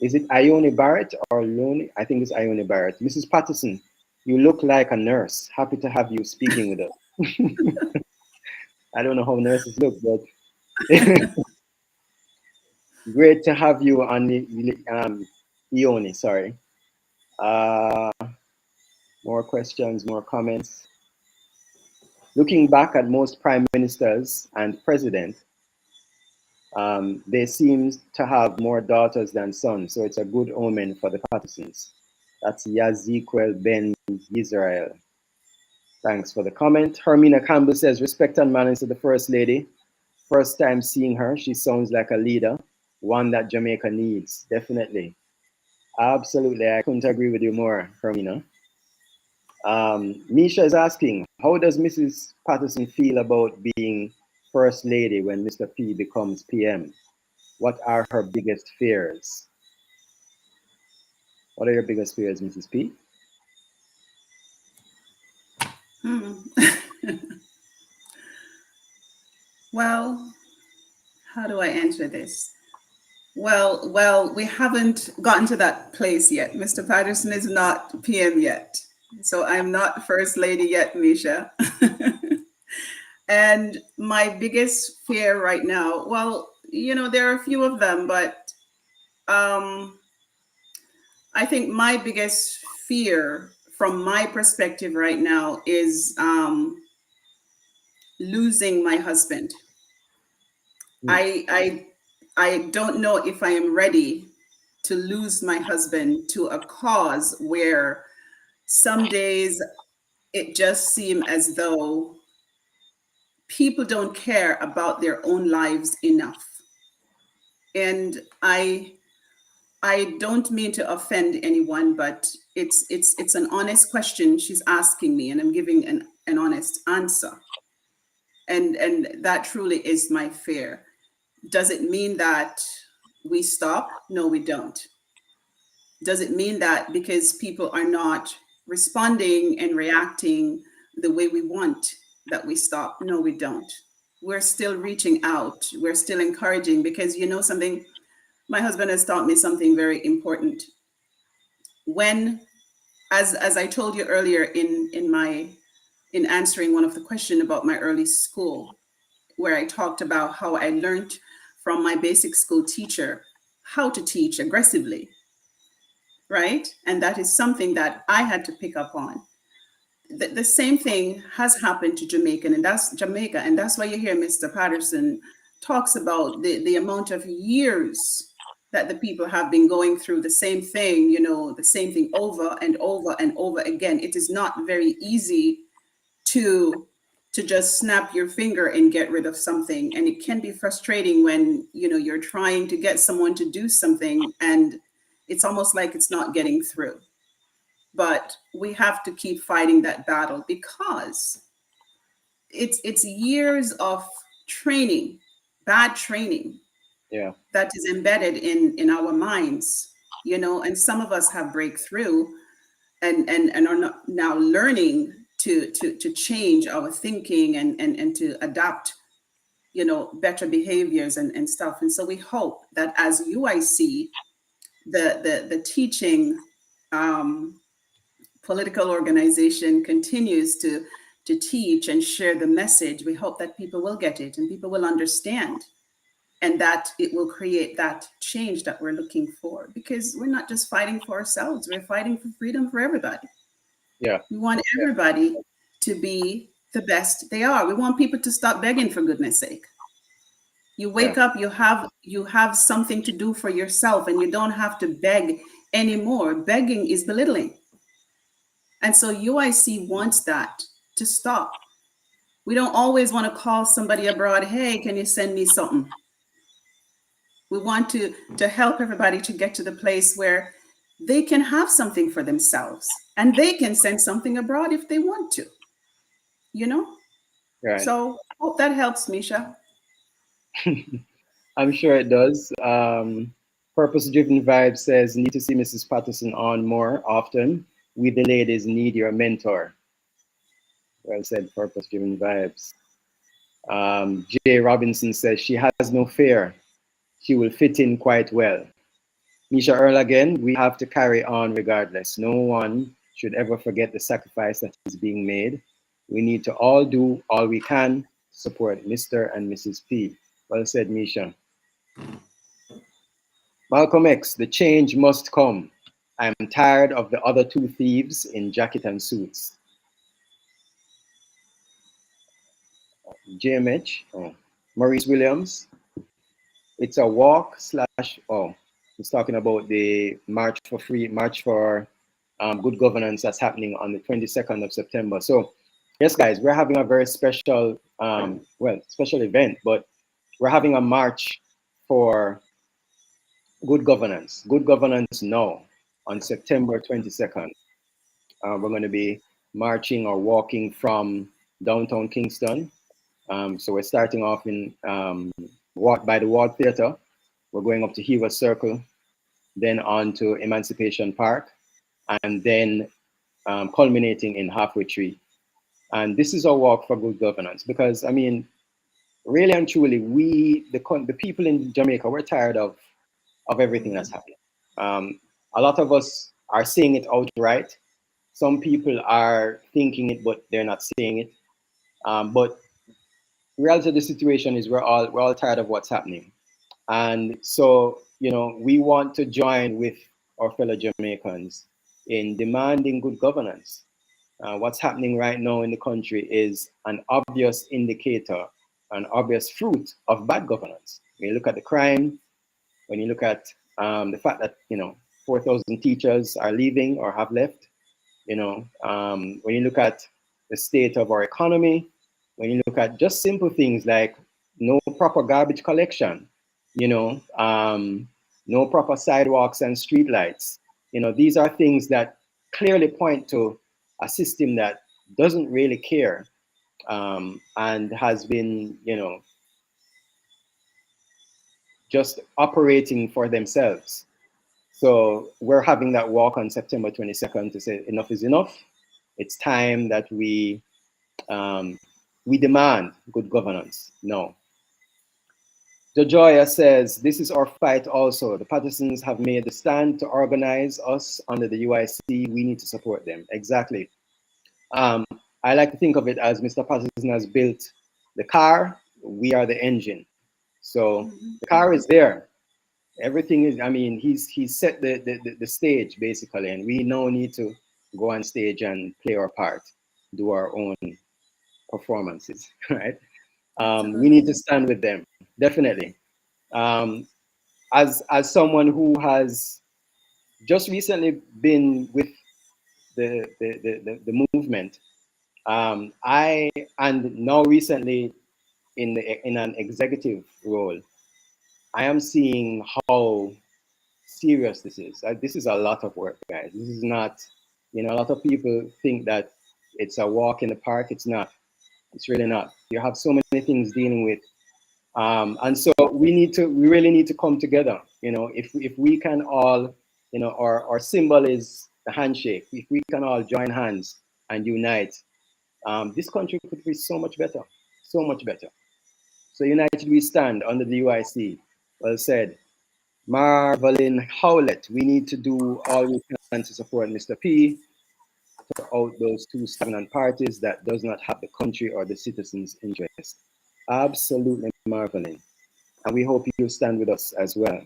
Is it Ione Barrett or Loni? I think it's Ione Barrett. Mrs. Patterson, you look like a nurse. Happy to have you speaking with us. I don't know how nurses look, but great to have you on the Ione, sorry. More questions, more comments. Looking back at most prime ministers and presidents, they seem to have more daughters than sons, so it's a good omen for the Pattersons. That's Yaziquel Ben Israel. Thanks for the comment. Hermina Campbell says, respect and manners to the First Lady. First time seeing her, she sounds like a leader, one that Jamaica needs, definitely. Absolutely, I couldn't agree with you more, Hermina. Misha is asking, how does Mrs. Patterson feel about being First Lady when Mr. P becomes PM? What are her biggest fears? What are your biggest fears, Mrs. P? Well, how do I answer this? Well, we haven't gotten to that place yet. Mr. Patterson is not PM yet. So I'm not First Lady yet, Misha. And my biggest fear right now, well, there are a few of them, but um, I think my biggest fear from my perspective right now is losing my husband. I don't know if I am ready to lose my husband to a cause where some days it just seems as though people don't care about their own lives enough. And I don't mean to offend anyone, but it's an honest question she's asking me, and I'm giving an honest answer. And that truly is my fear. Does it mean that we stop? No, we don't. Does it mean that because people are not responding and reacting the way we want that we stop? No, we don't. We're still reaching out. We're still encouraging, because something, my husband has taught me something very important. When, as I told you earlier in answering one of the questions about my early school, where I talked about how I learned from my basic school teacher how to teach aggressively, right? And that is something that I had to pick up on. The same thing has happened to Jamaica, and that's why you hear Mr. Patterson talks about the amount of years that the people have been going through the same thing, the same thing over and over and over again. It is not very easy to just snap your finger and get rid of something. And it can be frustrating when, you're trying to get someone to do something and it's almost like it's not getting through. But we have to keep fighting that battle, because it's years of training, bad training, that is embedded in our minds, and some of us have breakthrough and are not now learning to change our thinking and to adapt, better behaviors and stuff. And so we hope that as UIC, the teaching political organization continues to teach and share the message, we hope that people will get it and people will understand, and that it will create that change that we're looking for, because we're not just fighting for ourselves, we're fighting for freedom for everybody. Yeah. We want everybody to be the best they are. We want people to stop begging, for goodness sake. You wake up, you have something to do for yourself, and you don't have to beg anymore. Begging is belittling. And so UIC wants that to stop. We don't always want to call somebody abroad, hey, can you send me something? We want to help everybody to get to the place where they can have something for themselves, and they can send something abroad if they want to, Right. So hope that helps, Misha. I'm sure it does. Purpose Driven Vibe says, need to see Mrs. Patterson on more often. We the ladies need your mentor. Well said, Purpose Driven Vibes. Jay Robinson says, she has no fear. She will fit in quite well. Misha Earl again, we have to carry on regardless. No one should ever forget the sacrifice that is being made. We need to all do all we can to support Mr. and Mrs. P. Well said, Misha. Malcolm X, the change must come. I am tired of the other two thieves in jacket and suits. JMH, Maurice Williams, it's a walk slash, he's talking about the March for Good Governance that's happening on the 22nd of September. So yes, guys, we're having a very special, special event, but we're having a march for good governance. Good governance now on September 22nd. We're going to be marching or walking from downtown Kingston. So we're starting off in by the Ward Theatre. We're going up to Heaver Circle, then on to Emancipation Park, and then culminating in Halfway Tree. And this is our walk for good governance, because I mean, really and truly, the people in Jamaica, we're tired of everything that's happening. A lot of us are saying it outright. Some people are thinking it, but they're not saying it. But the reality of the situation is we're all tired of what's happening. And so, we want to join with our fellow Jamaicans in demanding good governance. What's happening right now in the country is an obvious indicator, an obvious fruit of bad governance. When you look at the crime, when you look at the fact that 4,000 teachers are leaving or have left, when you look at the state of our economy, when you look at just simple things like no proper garbage collection, no proper sidewalks and streetlights, these are things that clearly point to a system that doesn't really care, and has been, just operating for themselves. So we're having that walk on September 22nd to say enough is enough. It's time that we demand good governance. No. Jojoya says, this is our fight also. The Pattersons have made the stand to organize us under the UIC. We need to support them. Exactly. I like to think of it as Mr. Patterson has built the car. We are the engine. So the car is there. Everything is, he's set the stage basically, and we now need to go on stage and play our part, do our own performances, right? We need to stand with them, definitely. As someone who has just recently been with the movement, and now recently in an executive role, I am seeing how serious this is. This is a lot of work, guys. This is not, a lot of people think that it's a walk in the park. It's not. It's really not. You have so many things dealing with, and so we really need to come together. If we can all, our symbol is the handshake. If we can all join hands and unite, this country could be so much better, so much better. So united we stand under the UIC. Well said. Marvelyn Howlett, we need to do all we can to support Mr. P, to out those two stagnant parties that does not have the country or the citizens' interest. Absolutely, Marvelyn. And we hope you stand with us as well.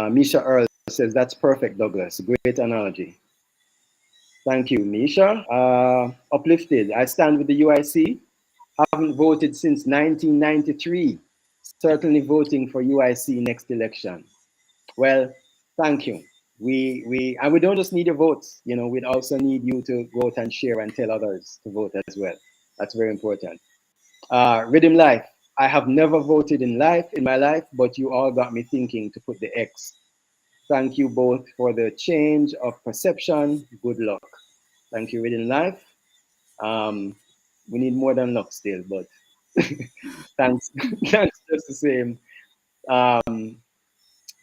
Misha Earl says, that's perfect, Douglas. Great analogy. Thank you, Misha. Uplifted, I stand with the UIC. Haven't voted since 1993. Certainly voting for UIC next election. Well, thank you. We don't just need your votes, we'd also need you to vote and share and tell others to vote as well. That's very important. Rhythm Life, I have never voted in my life, but you all got me thinking to put the X. Thank you both for the change of perception. Good luck. Thank you, Rhythm Life. We need more than luck still, but thanks just the same.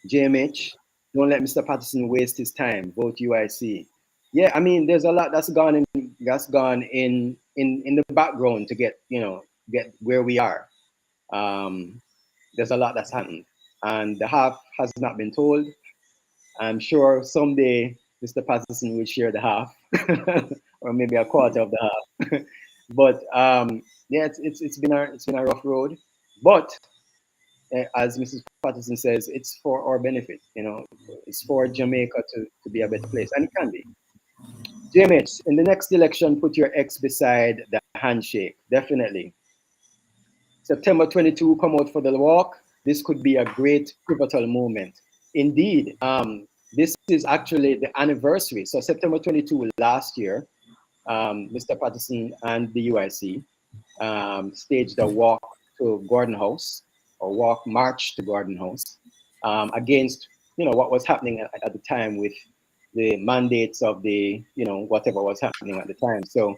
JMH, don't let Mr. Patterson waste his time. Vote UIC. Yeah, there's a lot that's gone in the background to get where we are. There's a lot that's happened, and the half has not been told. I'm sure someday Mr. Patterson will share the half, or maybe a quarter of the half. But yeah, it's been a rough road. But as Mrs. Patterson says, it's for our benefit. It's for Jamaica to be a better place, and it can be. JMH, in the next election, put your X beside the handshake. Definitely. September 22, come out for the walk. This could be a great pivotal moment. Indeed, this is actually the anniversary. So September 22 last year, Mr. Patterson and the UIC staged a walk to Gordon House, or march to Gordon House, against what was happening at the time with the mandates of the whatever was happening at the time. So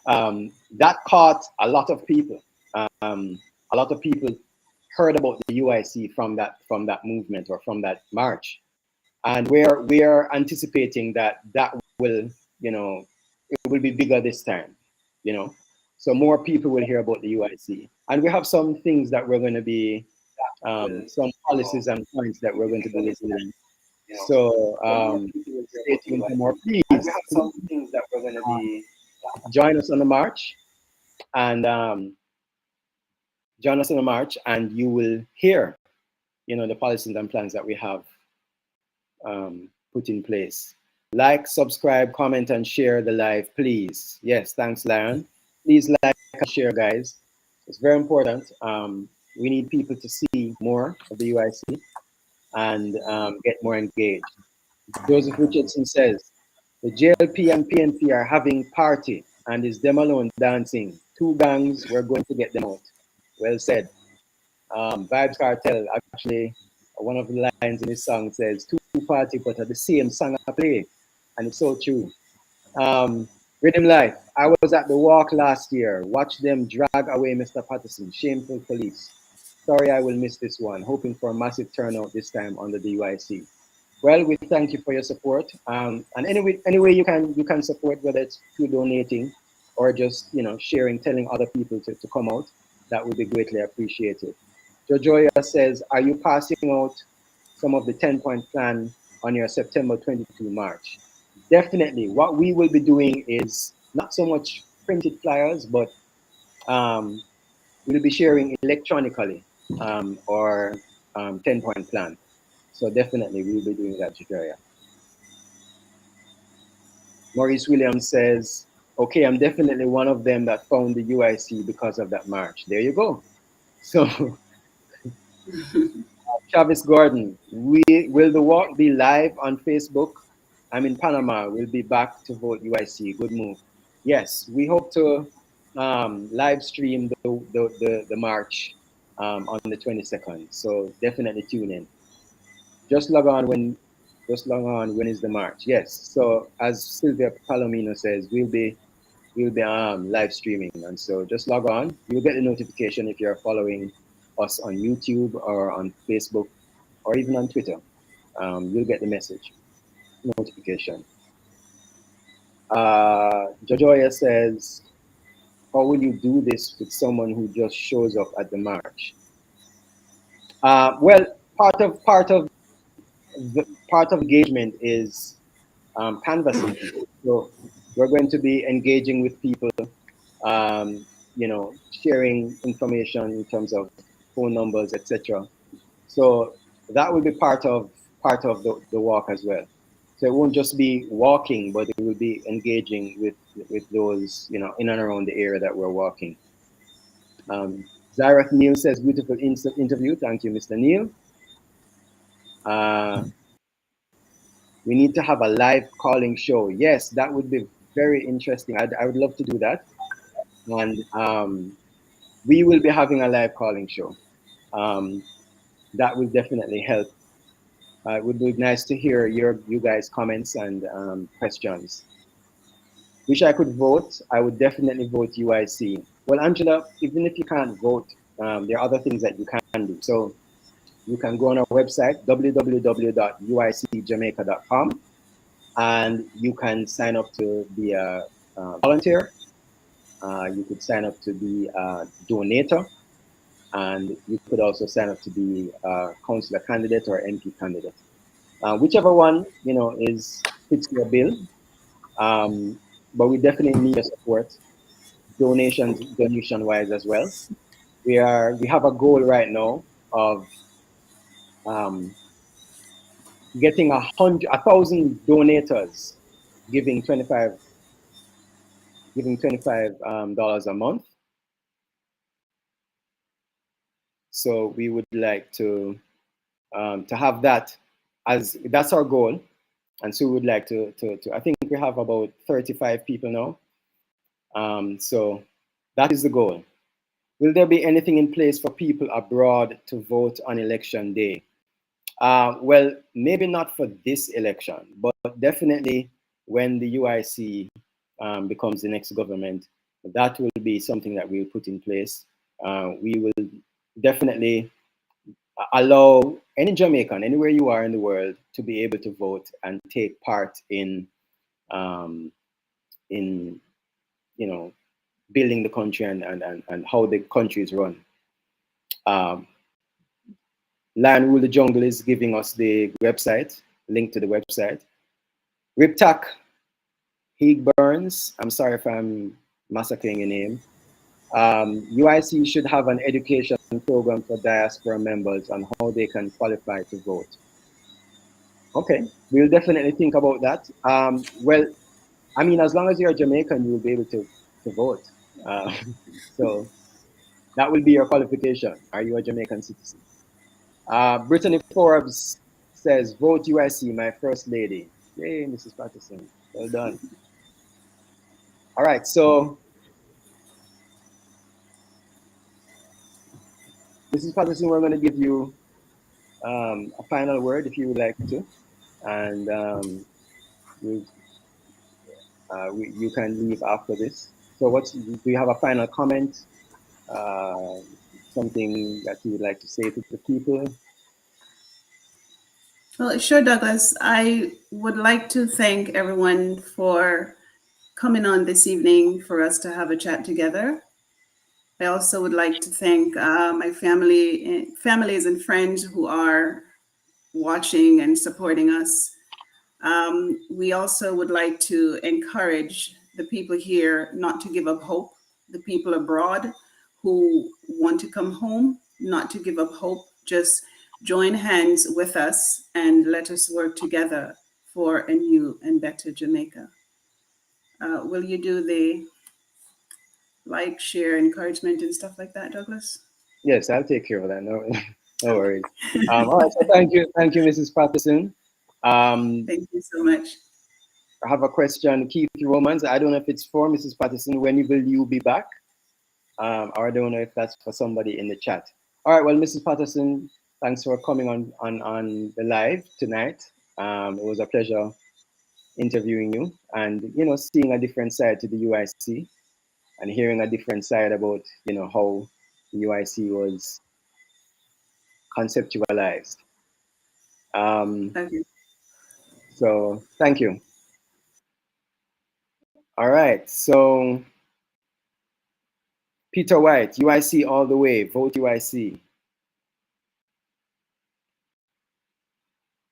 that caught a lot of people. A lot of people heard about the UIC from that movement or from that march, and we're anticipating that will it will be bigger this time. so more people will hear about the UIC. And we have some things that we're going to be, some policies and points that we're going to be reviewing. So stay tuned for more. Please, we have some things that we're going to be, join us on the march, and join us on the march, and you will hear, the policies and plans that we have put in place. Like, subscribe, comment, and share the live, please. Yes, thanks, Lion. Please like and share, guys. It's very important. We need people to see more of the UIC and get more engaged. Joseph Richardson says, the JLP and PNP are having party and is them alone dancing. Two gangs, we're going to get them out. Well said. Vibes Cartel, actually, one of the lines in this song says, two party but at the same song I play. And it's so true. Rhythm Life, I was at the walk last year. Watch them drag away Mr. Patterson. Shameful police. Sorry I will miss this one. Hoping for a massive turnout this time on the UIC. Well, we thank you for your support. And anyway you can support, whether it's through donating or just sharing, telling other people to come out. That would be greatly appreciated. Jojoya says, are you passing out some of the 10-point plan on your September 22 march? Definitely. What we will be doing is not so much printed flyers, but we'll be sharing electronically or 10-point plan. So definitely we'll be doing that, Jojoya. Maurice Williams says, okay, I'm definitely one of them that found the UIC because of that march. There you go. So Travis Gordon, will the walk be live on Facebook? I'm in Panama. We'll be back to vote UIC. Good move. Yes, we hope to live stream the march on the 22nd. So definitely tune in. Just log on when is the march. Yes. So as Sylvia Palomino says, we'll be live streaming, and so just log on. You'll get the notification if you're following us on YouTube or on Facebook or even on Twitter. You'll get the message notification. Jojoya says, how will you do this with someone who just shows up at the march? Well, part of engagement is canvassing people. So we're going to be engaging with people, sharing information in terms of phone numbers, etc. So that will be part of the walk as well. So it won't just be walking, but it will be engaging with those, in and around the area that we're walking. Zyrath Neil says, beautiful interview. Thank you, Mr. Neil. We need to have a live calling show. Yes, that would be very interesting. I would love to do that. And we will be having a live calling show. That will definitely help. It would be nice to hear you guys' comments and questions. Wish I could vote. I would definitely vote UIC. Well, Angela, even if you can't vote, there are other things that you can do. So you can go on our website, www.uicjamaica.com, and you can sign up to be a volunteer. You could sign up to be a donator, and you could also sign up to be a councillor candidate or MP candidate. Whichever one fits your bill. But we definitely need your support, donation-wise as well. We have a goal right now of getting 1,000 donators giving $25 a month. So we would like to have that that's our goal. And so we would like to I think we have about 35 people now. So that is the goal. Will there be anything in place for people abroad to vote on election day? Well, maybe not for this election, but definitely when the UIC becomes the next government, that will be something that we'll put in place. We will definitely allow any Jamaican, anywhere you are in the world, to be able to vote and take part in building the country and how the country is run. Lion Rule the Jungle is giving us the website, link to the website. Riptak Heeg Burns, I'm sorry if I'm massacring your name. UIC should have an education program for diaspora members on how they can qualify to vote. Okay, we'll definitely think about that. Well, I mean, as long as you're Jamaican, you'll be able to vote. So that will be your qualification. Are you a Jamaican citizen? Brittany Forbes says, vote UIC, my first lady. Yay, Mrs. Patterson. Well done. All right, so Mrs. Patterson, we're going to give you a final word if you would like to, and you can leave after this. So, do you have a final comment? Something that you would like to say to the people? Well, sure, Douglas. I would like to thank everyone for coming on this evening for us to have a chat together. I also would like to thank my families and friends who are watching and supporting us. We also would like to encourage the people here not to give up hope, the people abroad who want to come home, not to give up hope, just join hands with us and let us work together for a new and better Jamaica. Will you do the like, share, encouragement and stuff like that, Douglas? Yes, I'll take care of that. No, no worries. All right, so thank you, Mrs. Patterson. Thank you so much. I have a question, Keith Romans. I don't know if it's for Mrs. Patterson. When will you be back? Or I don't know if that's for somebody in the chat. All right, well, Mrs. Patterson, thanks for coming on the live tonight. It was a pleasure interviewing you and, you know, seeing a different side to the UIC and hearing a different side about, you know, how the UIC was conceptualized. So thank you. All right, so Peter White, UIC all the way, vote UIC.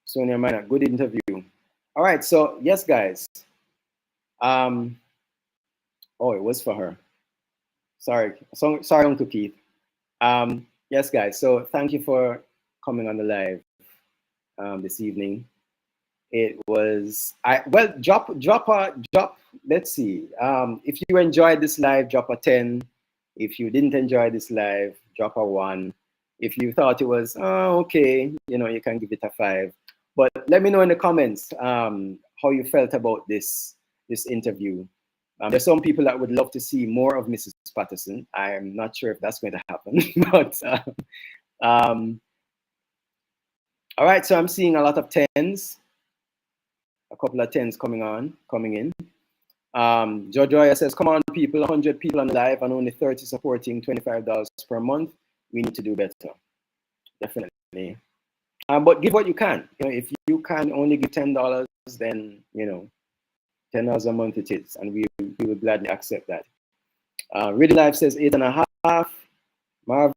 Sonia Mana, good interview. All right, so yes, guys. Oh, it was for her. Sorry, Uncle Keith. Yes, guys. So thank you for coming on the live this evening. It was well, drop. Let's see. If you enjoyed this live, drop a 10. If you didn't enjoy this live, drop a 1. If you thought it was okay, you know, you can give it a 5. But let me know in the comments how you felt about this interview. There's some people that would love to see more of Mrs. Patterson. I'm not sure if that's going to happen, but all right. So I'm seeing a lot of 10s, a couple of 10s coming in. Jojoya says, "Come on, people! 100 people on live and only 30 supporting, $25 per month. We need to do better, definitely. But give what you can. You know, if you can only give $10, then you know, $10 a month it is, and we will gladly accept that." Ready Life says 8.5. Marvin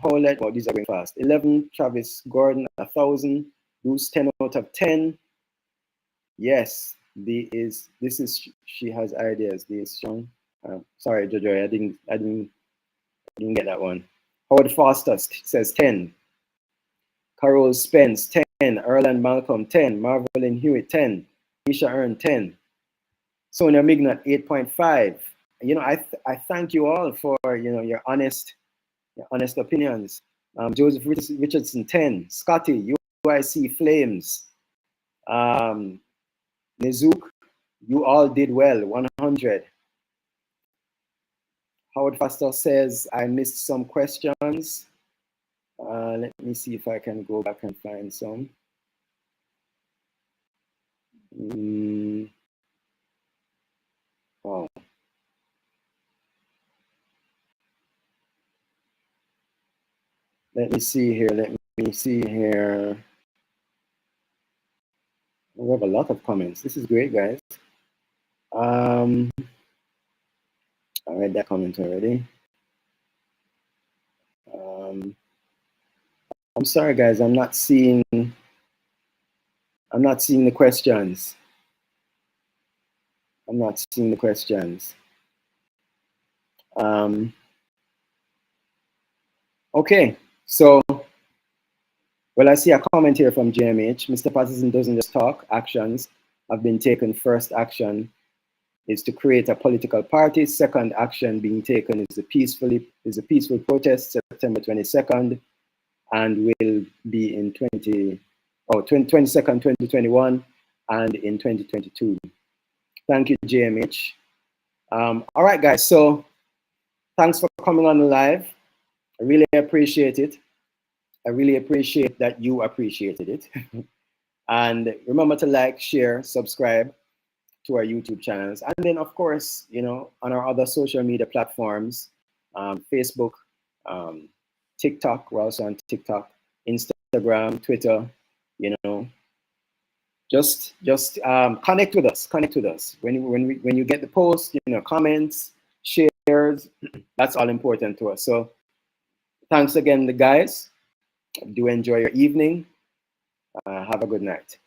Howlett, oh, these are going fast. 11. Travis Gordon, 1,000. Bruce, 10 out of 10. Yes, she has ideas. This Sean. Sorry, Jojo, I didn't get that one. Howard Foster says 10. Carol Spence, 10. Erland Malcolm, 10. Marvelyn Hewitt, 10. Isha Earn, 10. Sonia Mignot, 8.5. You know, I thank you all for, you know, your honest opinions. Joseph Richardson, 10. Scotty, UIC Flames. Nizook, you all did well, 100. Howard Foster says, I missed some questions. Let me see if I can go back and find some. Oh. Let me see here. We have a lot of comments. This is great, guys. I read that comment already. I'm sorry, guys. I'm not seeing the questions. I'm not seeing the questions. Okay, so, well, I see a comment here from JMH. Mr. Patterson doesn't just talk, actions have been taken. First action is to create a political party. Second action being taken is a peaceful protest, September 22nd, and will be in 22nd, 2021, and in 2022. Thank you, JMH. All right, guys, so thanks for coming on the live. I really appreciate it. I really appreciate that you appreciated it. And remember to like, share, subscribe to our YouTube channels. And then, of course, you know, on our other social media platforms, Facebook, TikTok, we're also on TikTok, Instagram, Twitter, you know, just connect with us. When you get the post, you know, comments, shares, that's all important to us. So thanks again, the guys. Do enjoy your evening. Have a good night.